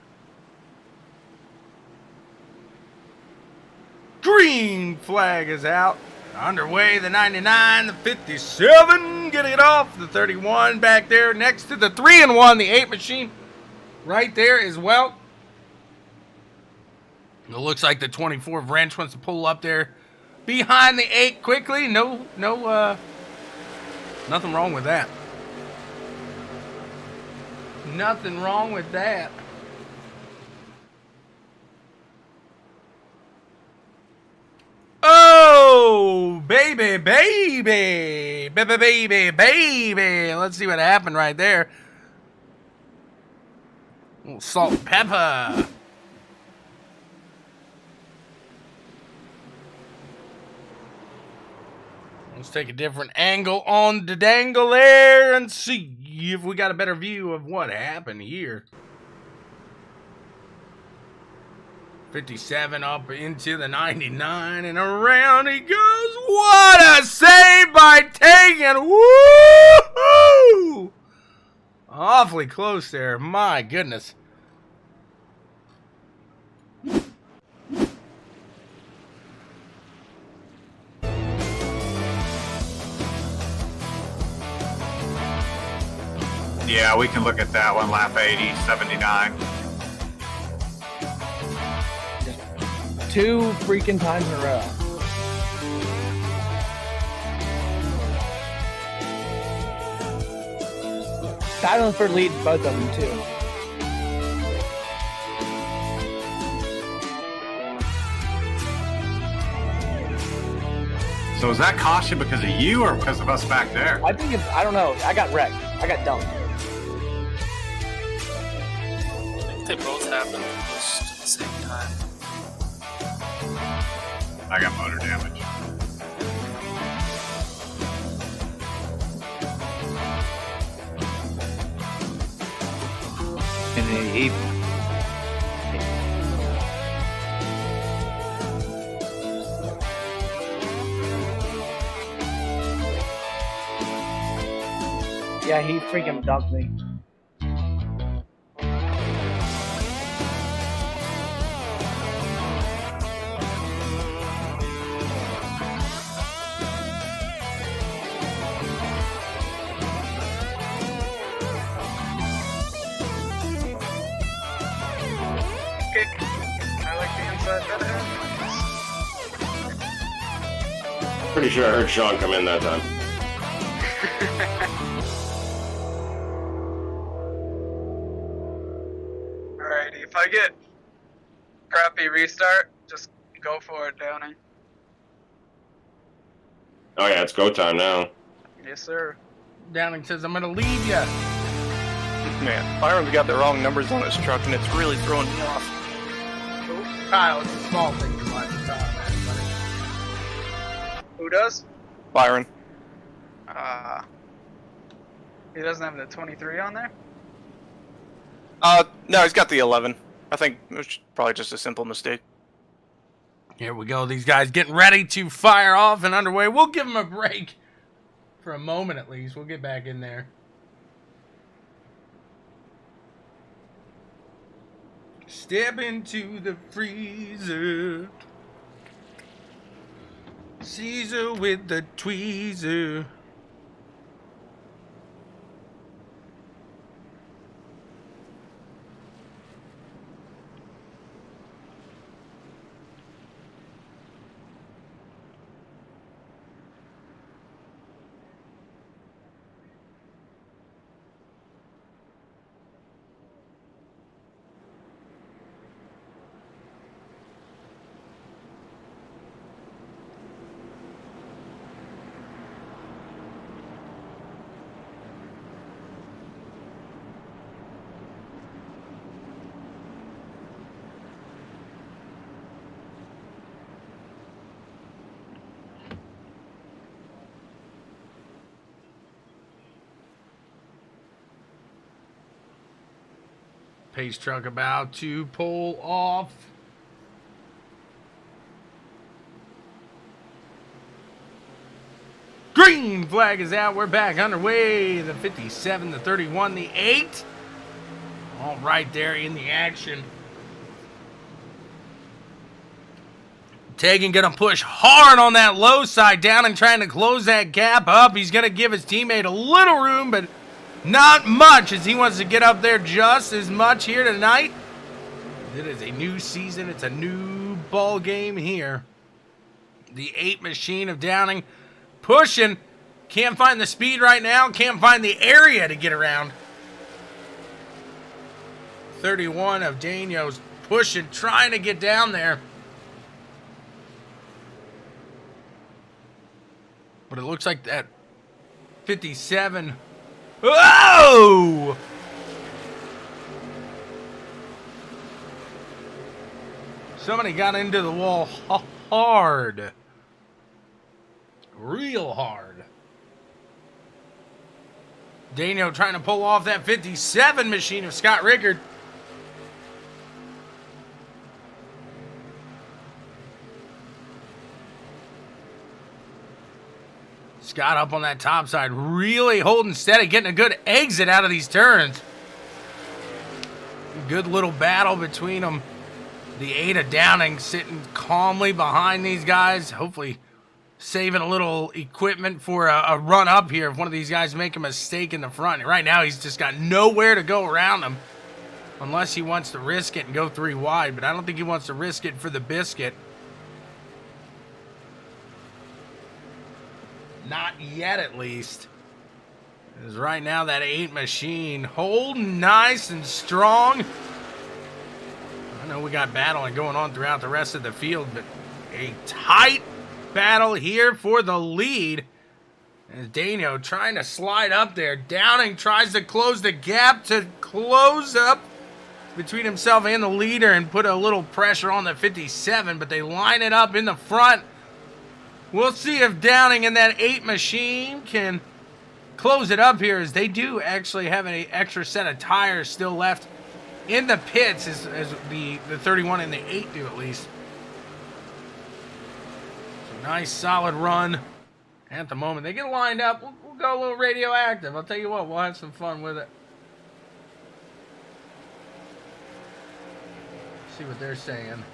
Green flag is out. Underway, the 99, the 57, getting it off. The 31 back there next to the 3-1, the 8 machine. Right there as well. It looks like the 24 wrench wants to pull up there behind the 8 quickly. Nothing wrong with that. Nothing wrong with that. Oh, baby. Let's see what happened right there. A little salt and pepper. Let's take a different angle on the dangle there and see if we got a better view of what happened here. 57 up into the 99 and around he goes. What a save by Tegan. Woo-hoo! Awfully close there. My goodness. Yeah, we can look at that one. Lap 80, 79. 2 freaking times in a row. Silenford leads both of them too. So is that caution because of you or because of us back there? I think it's, I don't know. I got wrecked. I got dumped. I think they both happened almost at the same time. I got motor damage. And he Yeah, he freaking dumped me. I like the inside better. Pretty sure I heard Sean come in that time. Alrighty, if I get crappy restart, just go for it, Downey. Oh yeah, it's go time now. Yes, sir. Downing says, I'm going to leave you. Man, Byron's got the wrong numbers on his truck, and it's really throwing me off. Kyle, it's a small thing to watch. Who does? Byron. He doesn't have the 23 on there? No, he's got the 11. I think it was probably just a simple mistake. Here we go. These guys getting ready to fire off and underway. We'll give them a break for a moment at least. We'll get back in there. Step into the freezer. Caesar with the tweezer. Pace truck about to pull off. Green green flag is out. We're back underway. The 57, the 31, the 8. All right there in the action. Tegan going to push hard on that low side down and trying to close that gap up. He's going to give his teammate a little room, but not much, as he wants to get up there just as much here tonight. It is a new season. It's a new ball game here. The 8 machine of Downing pushing. Can't find the speed right now. Can't find the area to get around. 31 of Daniels pushing, trying to get down there. But it looks like that 57. Whoa! Somebody got into the wall hard. Real hard. Daniel trying to pull off that 57 machine of Scott Rickard. Scott up on that top side, really holding steady, getting a good exit out of these turns. Good little battle between them. The 8 of Downing sitting calmly behind these guys, hopefully saving a little equipment for a run up here if one of these guys make a mistake in the front. Right now, he's just got nowhere to go around them unless he wants to risk it and go 3 wide, but I don't think he wants to risk it for the biscuit. Not yet, at least. Because right now, that 8 machine holding nice and strong. I know we got battling going on throughout the rest of the field, but a tight battle here for the lead. As Daniel trying to slide up there. Downing tries to close the gap to close up between himself and the leader and put a little pressure on the 57, but they line it up in the front. We'll see if Downing and that 8 machine can close it up here, as they do actually have an extra set of tires still left in the pits, as the 31 and the 8 do at least. So nice solid run at the moment. They get lined up. We'll go a little radioactive. I'll tell you what, we'll have some fun with it. See what they're saying.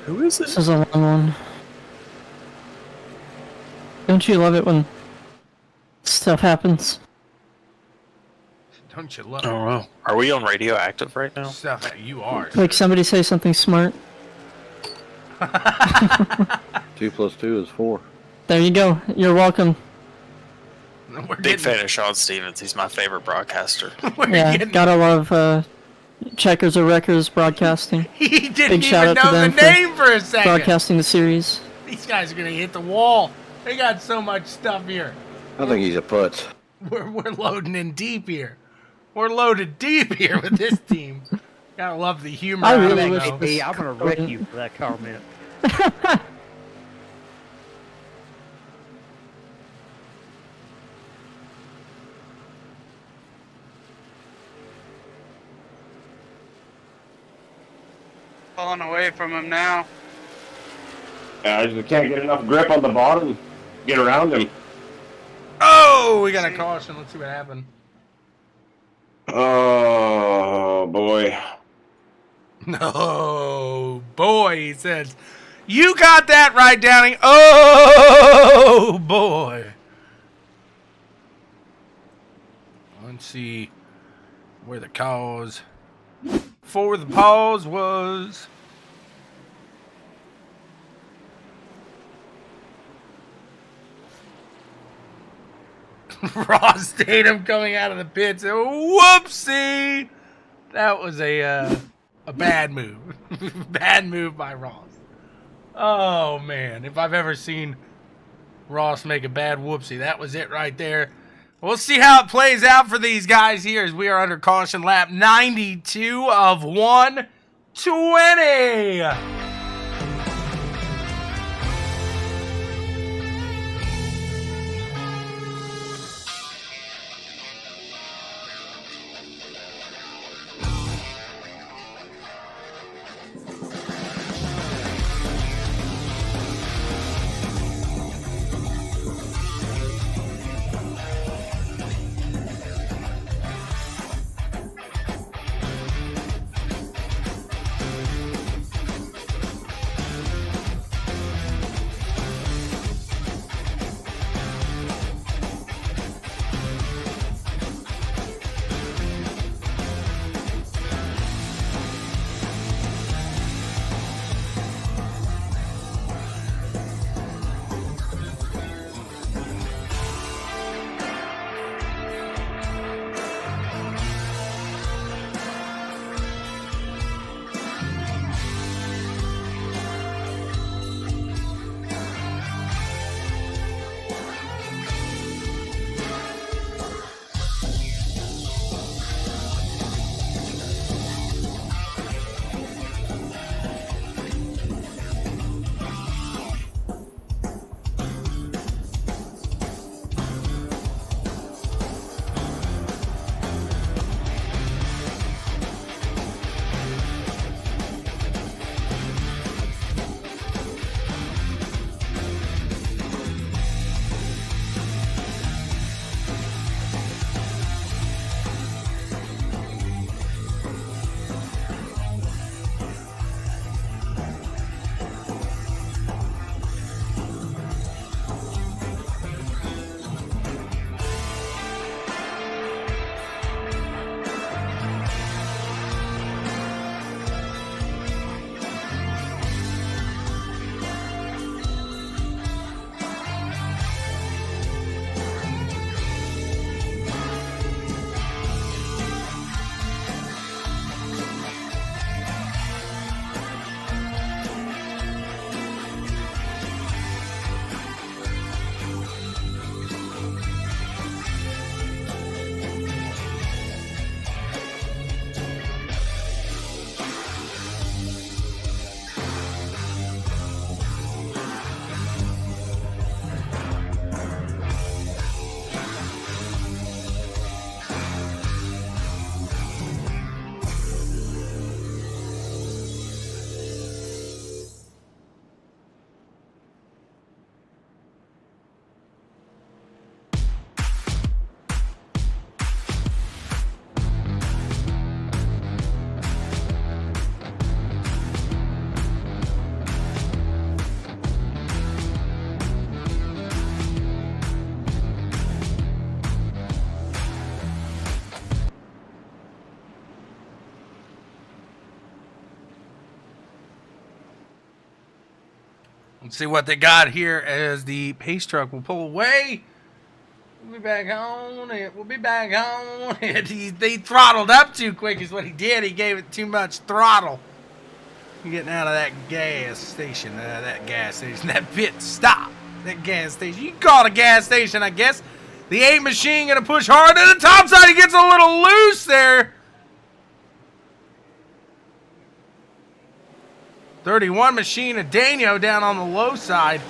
Who is it? This is a long one. Don't you love it when stuff happens? Don't you love I don't know. Are we on radioactive right now? stuff that you are? Like somebody say something smart. 2 + 2 is 4. There you go. You're welcome. Big fan of Sean Stevens. He's my favorite broadcaster. Yeah, gotta love Checkers or Wreckers Broadcasting. He didn't Big shout even out to know the them for name for a second. broadcasting the series. These guys are going to hit the wall. They got so much stuff here. I think he's a putz. We're loading in deep here. We're loaded deep here with this team. Gotta love the humor. I out of really it, wish though. this I'm gonna wreck you for that comment. Pulling away from him now. I just can't get enough grip on the bottom. Get around him. Oh, we got a caution. Let's see what happened. Oh, boy. No, boy, he says. You got that right, Downing. Oh, boy. Let's see where the cause for the pause was. Ross Tatum coming out of the pits. Whoopsie! That was a bad move. Bad move by Ross. Oh, man. If I've ever seen Ross make a bad whoopsie, that was it right there. We'll see how it plays out for these guys here as we are under caution lap 92 of 120. Let's see what they got here as the pace truck will pull away. We'll be back on it. We'll be back on it. He throttled up too quick is what he did. He gave it too much throttle. Getting out of that gas station. That pit stop. That gas station. You can call it a gas station, I guess. The 8 machine going to push hard to the top side. He gets a little loose there. 31 machine of Daniel down on the low side.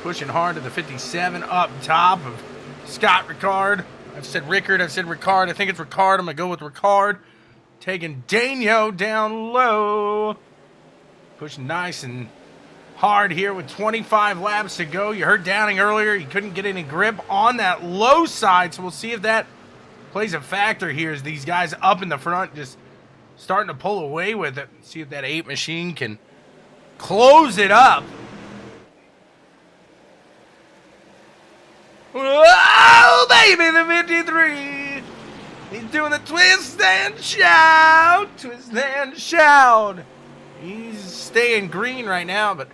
Pushing hard to the 57 up top of Scott Ricard. I've said Rickard. I've said Ricard. I think it's Ricard. I'm going to go with Ricard. Taking Daniel down low. Pushing nice and hard here with 25 laps to go. You heard Downing earlier. He couldn't get any grip on that low side. So we'll see if that plays a factor here as these guys up in the front just starting to pull away with it. See if that 8 machine can close it up. Oh, baby, the 53. He's doing the twist and shout. Twist and shout. He's staying green right now, but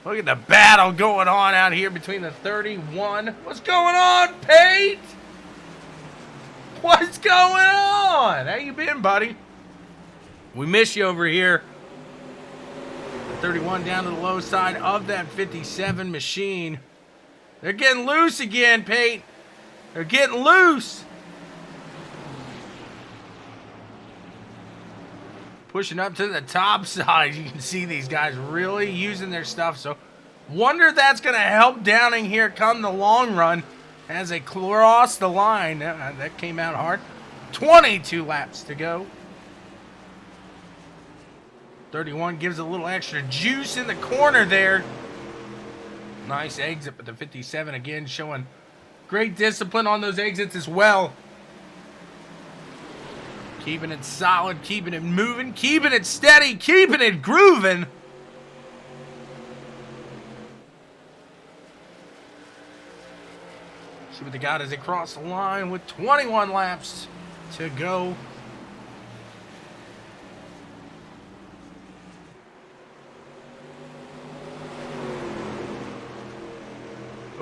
look at the battle going on out here between the 31. What's going on, Pete? What's going on? How you been, buddy? We miss you over here. 31 down to the low side of that 57 machine. They're getting loose again, Pete. They're getting loose. Pushing up to the top side. You can see these guys really using their stuff. So wonder if that's going to help Downing here come the long run as they cross the line. That came out hard. 22 laps to go. 31 gives a little extra juice in the corner there. Nice exit, but the 57 again showing great discipline on those exits as well. Keeping it solid, keeping it moving, keeping it steady, keeping it grooving. See what they got as they cross the line with 21 laps to go.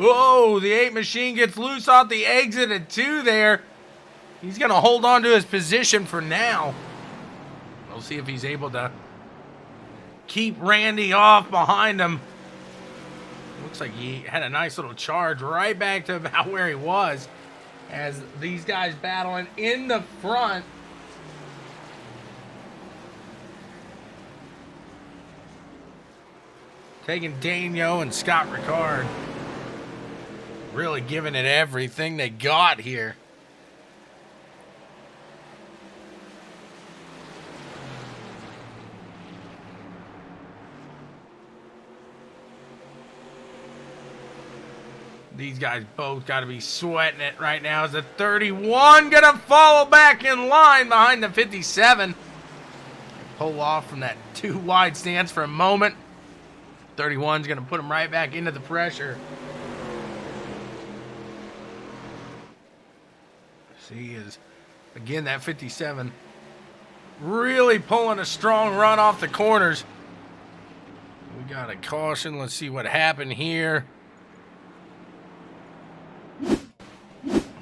Oh, the 8 machine gets loose off the exit at 2 there. He's going to hold on to his position for now. We'll see if he's able to keep Randy off behind him. Looks like he had a nice little charge right back to about where he was as these guys battling in the front. Taking Daniel and Scott Ricard. Really giving it everything they got here. These guys both got to be sweating it right now. Is the 31 going to follow back in line behind the 57? Pull off from that 2 wide stance for a moment. 31's going to put him right back into the pressure. See, is again that 57 really pulling a strong run off the corners. We got a caution. Let's see what happened here.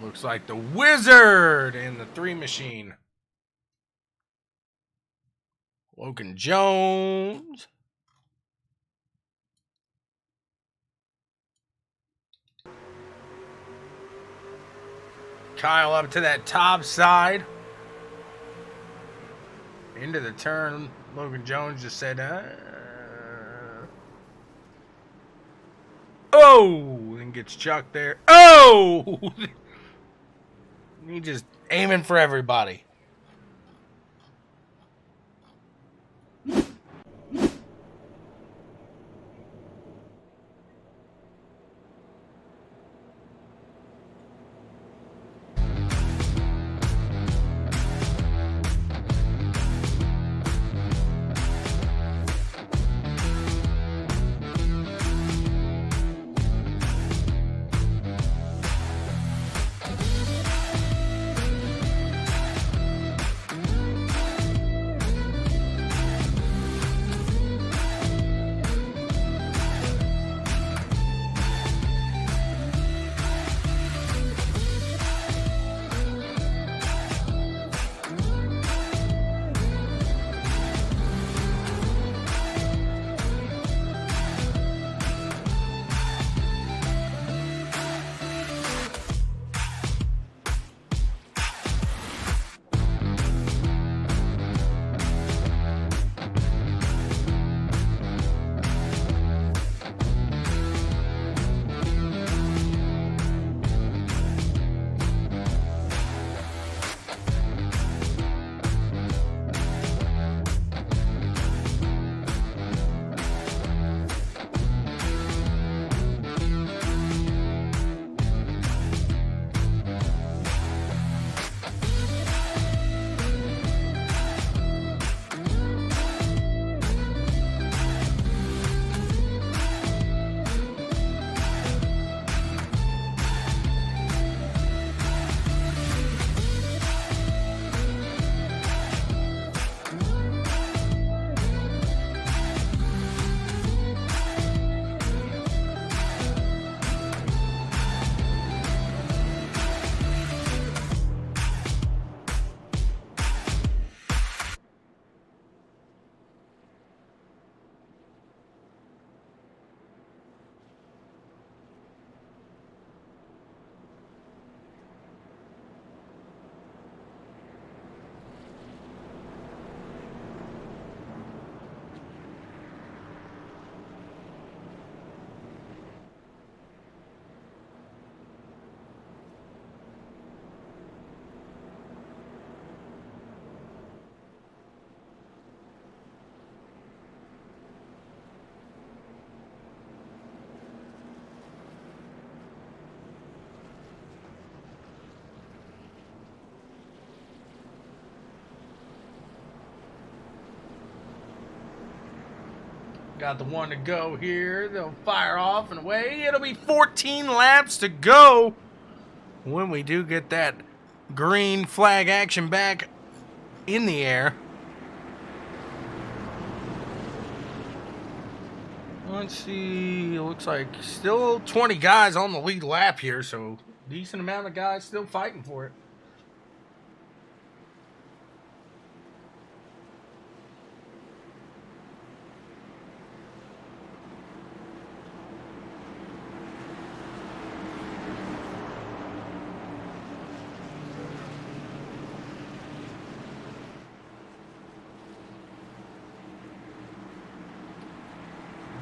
Looks like the Wizard and the 3 machine. Logan Jones. Kyle up to that top side. Into the turn. Logan Jones just said, oh! And gets chucked there. Oh! He just aiming for everybody. Got the one to go here. They'll fire off and away. It'll be 14 laps to go when we do get that green flag action back in the air. Let's see. It looks like still 20 guys on the lead lap here, so decent amount of guys still fighting for it.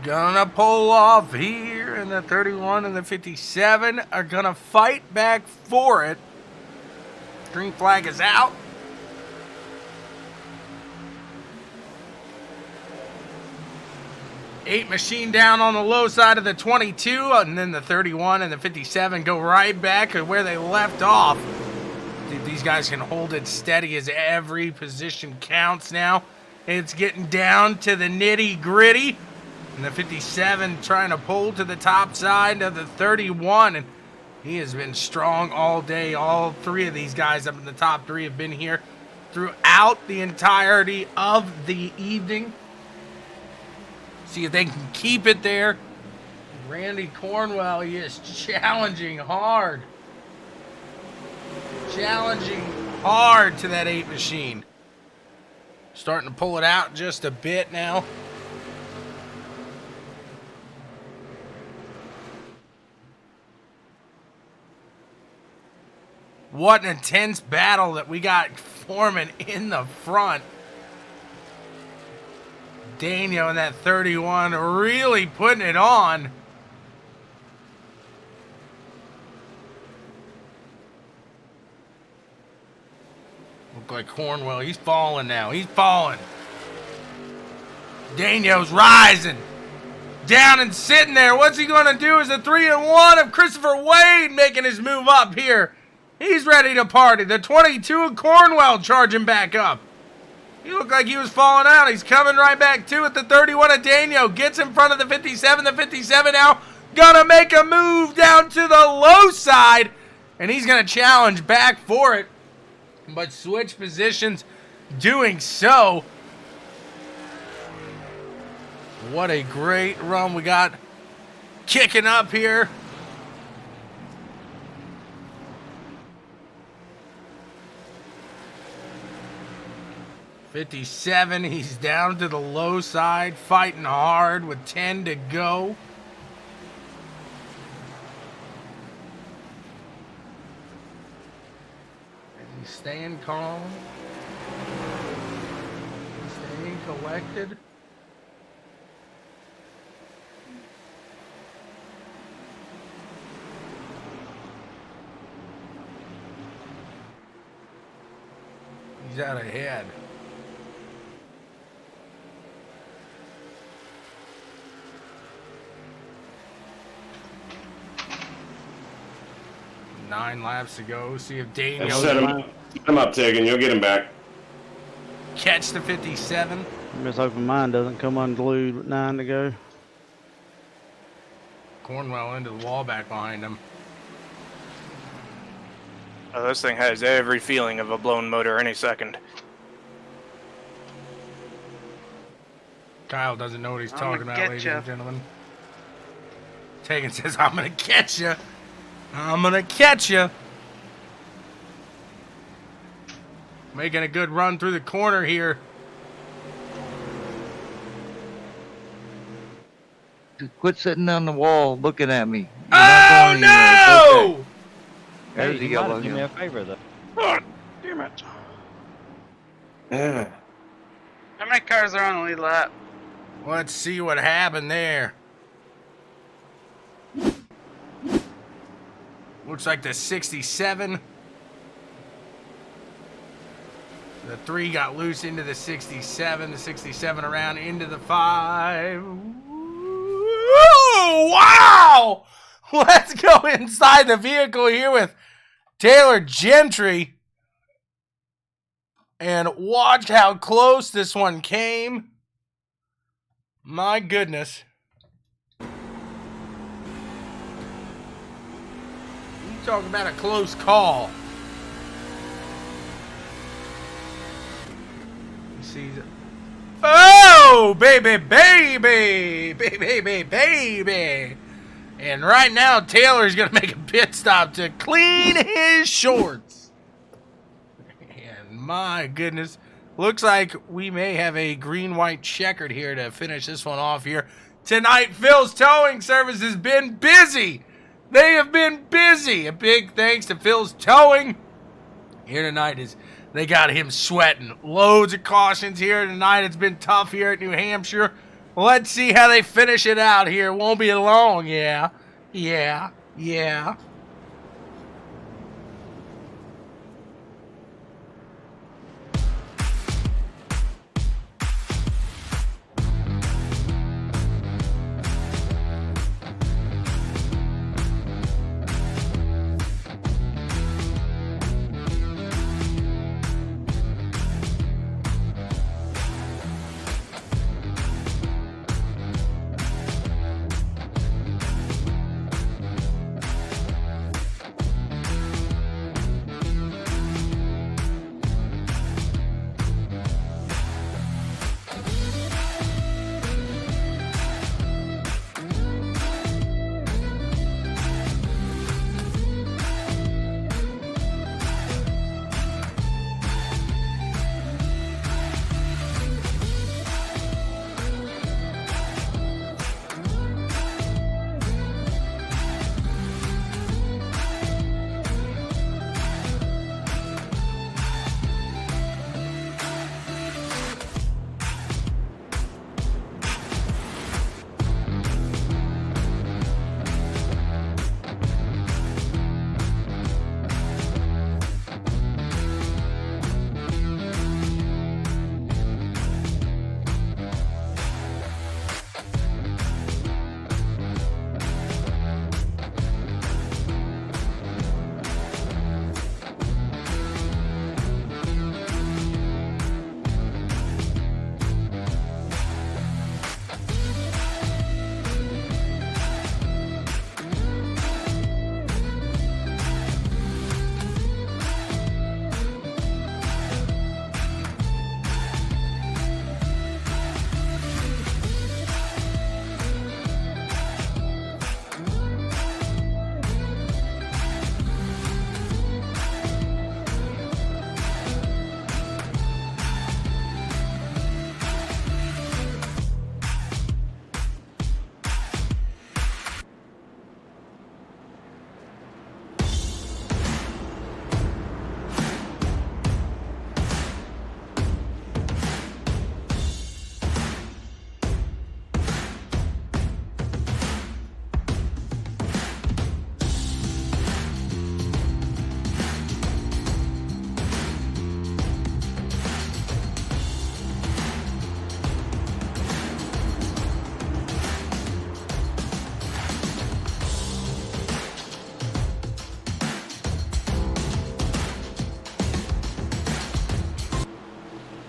Gonna pull off here, and the 31 and the 57 are gonna fight back for it. Green flag is out. Eight machine down on the low side of the 22, and then the 31 and the 57 go right back to where they left off. See if these guys can hold it steady as every position counts now. It's getting down to the nitty gritty. And the 57 trying to pull to the top side of the 31. And he has been strong all day. All three of these guys up in the top three have been here throughout the entirety of the evening. See if they can keep it there. Randy Cornwell, he is challenging hard. Challenging hard to that 8 machine. Starting to pull it out just a bit now. What an intense battle that we got forming in the front. Daniel and that 31 really putting it on. Look like Cornwell. He's falling now. He's falling. Daniel's rising. Down and sitting there. What's he going to do? Is a 3-1 of Christopher Wade making his move up here. He's ready to party. The 22 of Cornwell charging back up. He looked like he was falling out. He's coming right back to it. The 31 of Daniel gets in front of the 57. The 57 now gonna make a move down to the low side. And he's gonna challenge back for it. But switch positions doing so. What a great run we got kicking up here. '57, he's down to the low side, fighting hard with 10 to go. He's staying calm, staying collected. He's out ahead. Nine laps to go. See if Daniel set him up, Tig, and you'll get him back. Catch the 57. I'm just hoping mine doesn't come unglued with 9 to go. Cornwell into the wall back behind him. Oh, this thing has every feeling of a blown motor any second. Kyle doesn't know what he's talking about, ladies and gentlemen. Tegan says, I'm going to catch you. I'm going to catch you. Making a good run through the corner here. Quit sitting on the wall looking at me. Oh, no! Okay. There's the yellow. Do me a favor, though. Oh, damn it. Yeah. How many cars are on the lead lap? Let's see what happened there. Looks like the 67. The 3 got loose into the 67. The 67 around into the 5. Ooh, wow! Let's go inside the vehicle here with Taylor Gentry. And watch how close this one came. My goodness. You talk about a close call. You see that? Oh, baby, baby, baby, baby, baby. And right now, Taylor's going to make a pit stop to clean his shorts. And my goodness, looks like we may have a green-white checkered here to finish this one off here. Tonight, Phil's Towing Service has been busy. They have been busy. A big thanks to Phil's Towing. Here tonight is they got him sweating. Loads of cautions here tonight. It's been tough here at New Hampshire. Let's see how they finish it out here. Won't be long, yeah. Yeah.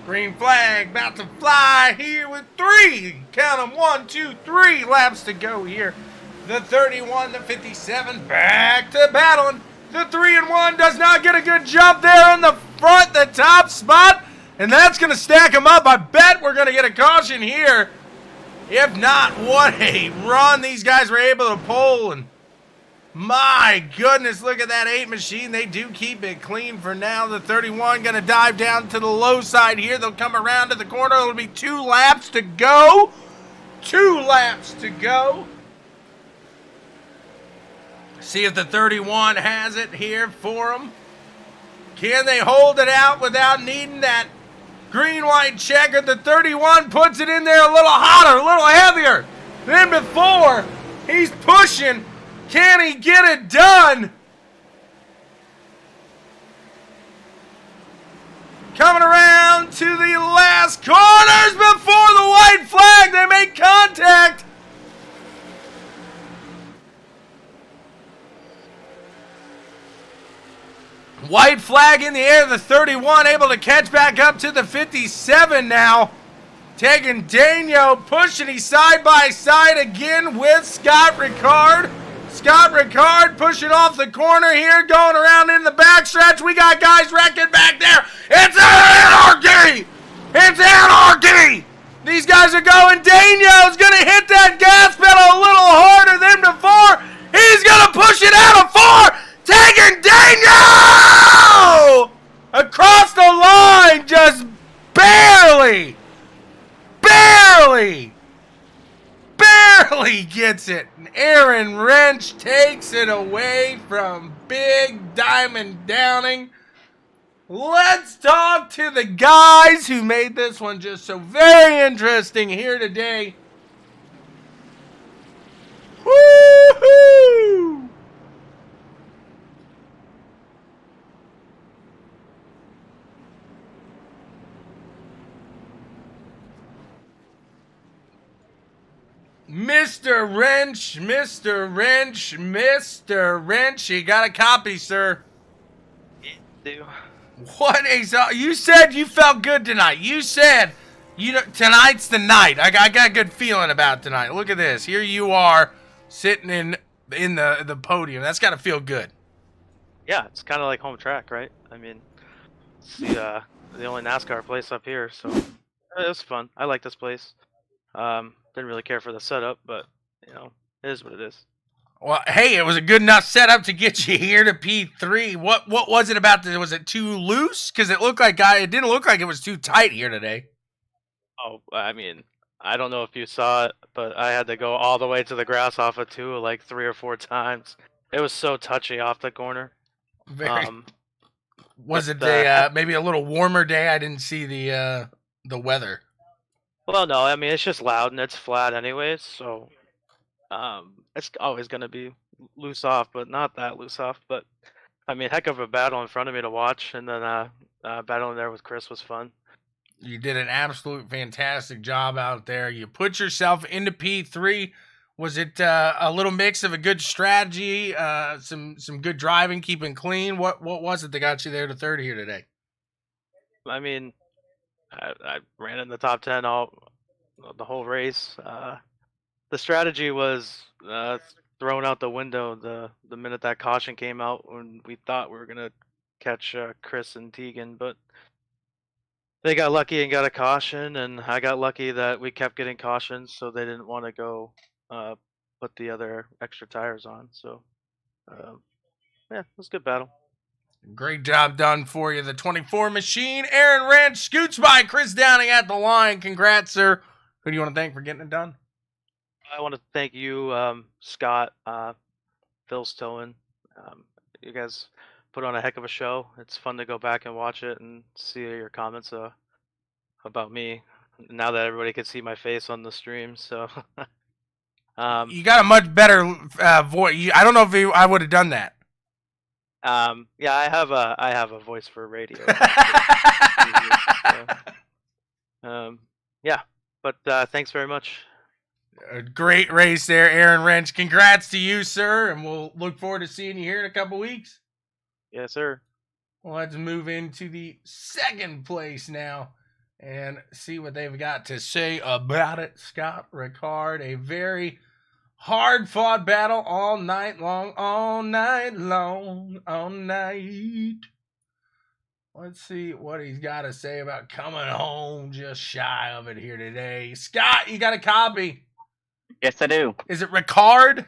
Green flag about to fly here with 3. Count them, 1, 2, 3 laps to go here. The 31, the 57, back to battling. The 3 and 1 does not get a good jump there in the front, the top spot. And that's going to stack them up. I bet we're going to get a caution here. If not, what a run these guys were able to pull. And my goodness, look at that 8 machine. They do keep it clean for now. The 31 going to dive down to the low side here. They'll come around to the corner. It'll be 2 laps to go. 2 laps to go. See if the 31 has it here for them. Can they hold it out without needing that green-white checker? The 31 puts it in there a little hotter, a little heavier than before. He's pushing. Can he get it done? Coming around to the last corners before the white flag. They make contact. White flag in the air. The 31 able to catch back up to the 57 now. Taking Daniel, pushing he side by side again with Scott Ricard. Scott Ricard pushing off the corner here, going around in the backstretch. We got guys wrecking back there. It's anarchy! It's anarchy! These guys are going. Daniel's going to hit that gas pedal a little harder than before. He's going to push it out of 4. Taking Daniel! Across the line, just barely gets it. And Aaron Wrench takes it away from Big Diamond Downing. Let's talk to the guys who made this one just so very interesting here today. Woo-hoo! Mr. Wrench, Mr. Wrench, Mr. Wrench, you got a copy, sir. Yeah, do. What is you said you felt good tonight. You said tonight's the night. I got a good feeling about tonight. Look at this. Here you are sitting in the podium. That's got to feel good. Yeah, it's kind of like home track, right? I mean, it's the only NASCAR place up here, so it was fun. I like this place. Didn't really care for the setup, but you know, it is what it is. Well, hey, it was a good enough setup to get you here to P3. What was it about? Was it too loose? Because it didn't look like it was too tight here today. Oh, I mean, I don't know if you saw it, but I had to go all the way to the grass off of 2 like 3 or 4 times. It was so touchy off the corner. Was it maybe a little warmer day? I didn't see the weather. Well, no, I mean, it's just loud and it's flat anyways, so it's always going to be loose off, but not that loose off. But, I mean, heck of a battle in front of me to watch, and then battling there with Chris was fun. You did an absolute fantastic job out there. You put yourself into P3. Was it a little mix of a good strategy, some good driving, keeping clean? What was it that got you there to third here today? I mean, I ran in the top 10 the whole race. The strategy was thrown out the window the minute that caution came out when we thought we were going to catch Chris and Tegan, but they got lucky and got a caution, and I got lucky that we kept getting cautions, so they didn't want to go put the other extra tires on. So, yeah, it was a good battle. Great job done for you. The 24 machine, Aaron Wrench, scoots by Chris Downing at the line. Congrats, sir. Who do you want to thank for getting it done? I want to thank you, Scott, Phil Stowen. You guys put on a heck of a show. It's fun to go back and watch it and see your comments about me now that everybody can see my face on the stream. So you got a much better voice. I don't know if I would have done that. Yeah, I have a voice for radio. Yeah, but thanks very much. A great race there, Aaron Wrench. Congrats to you, sir, and we'll look forward to seeing you here in a couple weeks. Yes, sir. Well, let's move into the second place now and see what they've got to say about it. Scott Ricard, a very hard-fought battle all night long, all night long, all night. Let's see what he's got to say about coming home just shy of it here today. Scott, you got a copy? Yes, I do. Is it Ricard?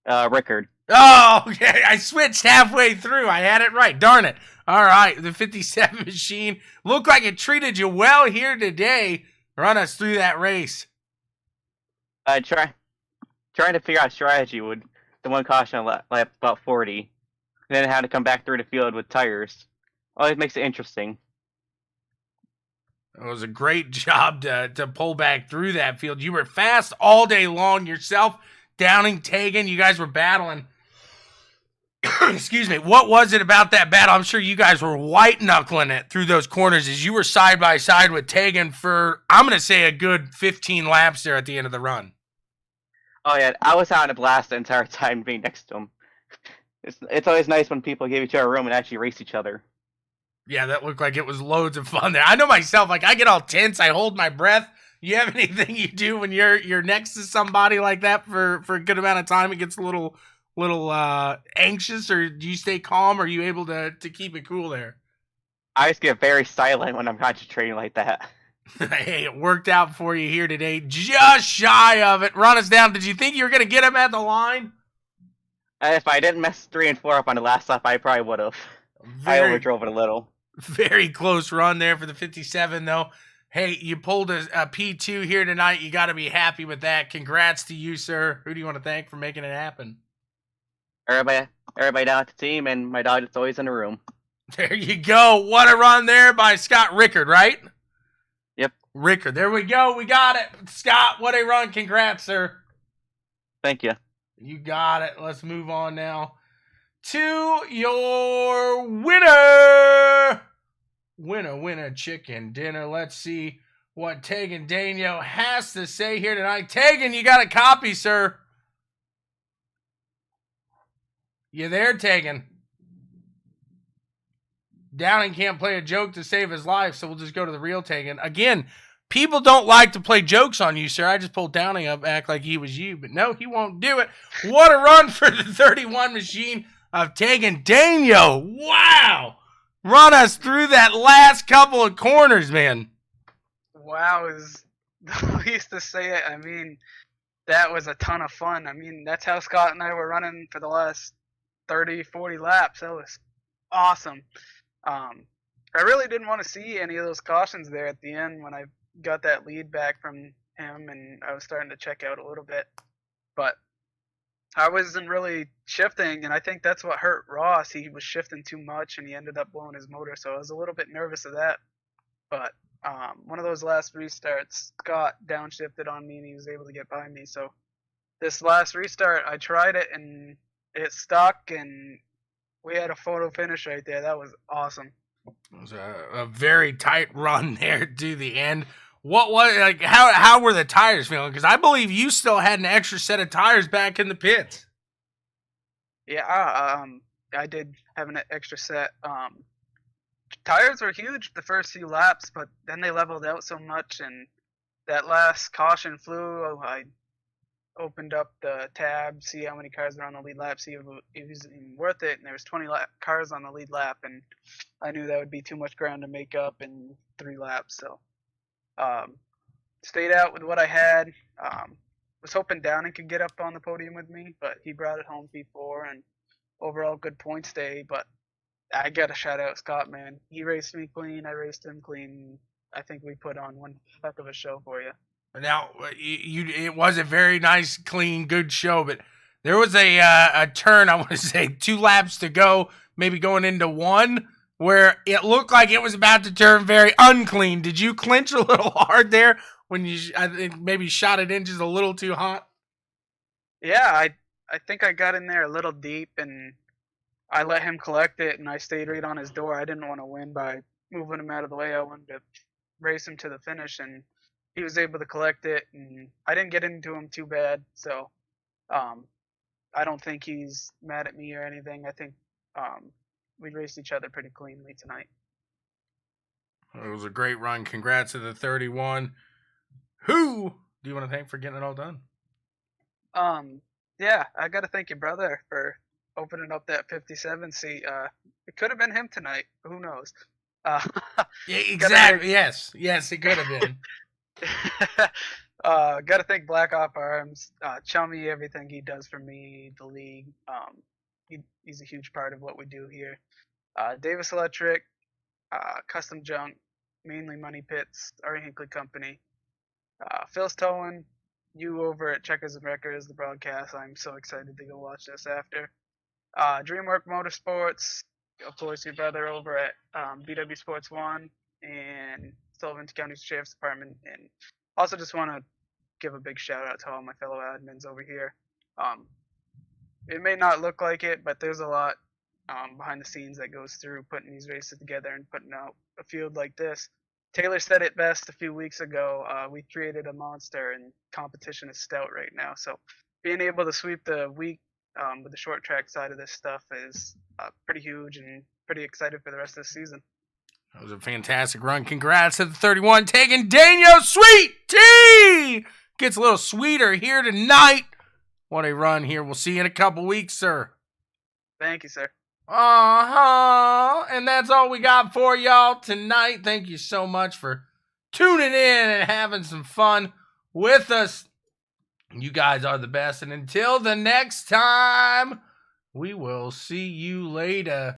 Rickard. Oh, okay. I switched halfway through. I had it right. Darn it. All right. The 57 machine looked like it treated you well here today. Run us through that race. Trying to figure out strategy with the one caution lap about 40. And then had to come back through the field with tires. Always makes it interesting. It was a great job to pull back through that field. You were fast all day long yourself. Downing, Tegan, you guys were battling. Excuse me. What was it about that battle? I'm sure you guys were white-knuckling it through those corners as you were side by side with Tegan for, I'm going to say, a good 15 laps there at the end of the run. Oh, yeah. I was having a blast the entire time being next to him. It's always nice when people give each other room and actually race each other. Yeah, that looked like it was loads of fun there. I know myself, like I get all tense, I hold my breath. You have anything you do when you're next to somebody like that for a good amount of time? It gets a little anxious, or do you stay calm? Or are you able to keep it cool there? I just get very silent when I'm concentrating like that. Hey, it worked out for you here today. Just shy of it. Run us down. Did you think you were going to get him at the line? If I didn't mess 3 and 4 up on the last lap, I probably would have. I overdrove it a little. Very close run there for the 57, though. Hey, you pulled a P2 here tonight. You got to be happy with that. Congrats to you, sir. Who do you want to thank for making it happen? Everybody down at the team, and my dog that's always in the room. There you go. What a run there by Scott Rickard, right? Yep. Rickard. There we go. We got it. Scott, what a run. Congrats, sir. Thank you. You got it. Let's move on now to your winner. Winner, chicken dinner. Let's see what Tegan Daniel has to say here tonight. Tegan, you got a copy, sir. You there, Tegan? Downing can't play a joke to save his life, so we'll just go to the real Tegan. Again, people don't like to play jokes on you, sir. I just pulled Downing up, act like he was you, but no, he won't do it. What a run for the 31 machine of Tegan Daniel. Wow. Run us through that last couple of corners, man. Wow is the least to say it. I mean, that was a ton of fun. I mean, that's how Scott and I were running for the last 30, 40 laps. That was awesome. I really didn't want to see any of those cautions there at the end when I got that lead back from him, and I was starting to check out a little bit. But I wasn't really shifting, and I think that's what hurt Ross. He was shifting too much, and he ended up blowing his motor, so I was a little bit nervous of that. But one of those last restarts, Scott downshifted on me, and he was able to get by me. So this last restart, I tried it, and it stuck, and we had a photo finish right there. That was awesome. It was a very tight run there to the end. What was like? How were the tires feeling? Because I believe you still had an extra set of tires back in the pits. Yeah, I did have an extra set. Tires were huge the first few laps, but then they leveled out so much, and that last caution flew. I opened up the tab, see how many cars were on the lead lap, see if it was even worth it, and there was 20 cars on the lead lap, and I knew that would be too much ground to make up in 3 laps, so stayed out with what I had. Was hoping Downing could get up on the podium with me, but he brought it home P4, and overall good points day. But I gotta shout out Scott, man. He raced me clean, I raced him clean. I think we put on one heck of a show for you. Now, it was a very nice, clean, good show, but there was a turn, I want to say 2 laps to go, maybe going into 1, where it looked like it was about to turn very unclean. Did you clinch a little hard there when you, I think, maybe shot it in just a little too hot? Yeah, I think I got in there a little deep, and I let him collect it, and I stayed right on his door. I didn't want to win by moving him out of the way. I wanted to race him to the finish, and he was able to collect it, and I didn't get into him too bad, so I don't think he's mad at me or anything. I think we raced each other pretty cleanly tonight. It was a great run. Congrats to the 31. Who do you want to thank for getting it all done? Yeah, I got to thank your brother for opening up that 57 seat. It could have been him tonight. Who knows? Yeah, exactly. Yes, it could have been. Gotta thank Black Op Arms, Chummy, everything he does for me, the league. He's a huge part of what we do here. Davis Electric, Custom Junk, mainly Money Pits, Ari Hinckley Company. Phil's Towing, you over at Checkers and Wreckers, the broadcast. I'm so excited to go watch this after. DreamWorks Motorsports, of course, your brother over at BWSPORTS 1 and Sullivan County Sheriff's Department. And also just want to give a big shout out to all my fellow admins over here. It may not look like it, but there's a lot behind the scenes that goes through putting these races together and putting out a field like this. Taylor said it best a few weeks ago. We created a monster, and competition is stout right now. So being able to sweep the week with the short track side of this stuff is pretty huge, and pretty excited for the rest of the season. That was a fantastic run. Congrats to the 31 taking Daniel Sweet Tea. Gets a little sweeter here tonight. What a run here. We'll see you in a couple weeks, sir. Thank you, sir. And that's all we got for y'all tonight. Thank you so much for tuning in and having some fun with us. You guys are the best. And until the next time, we will see you later.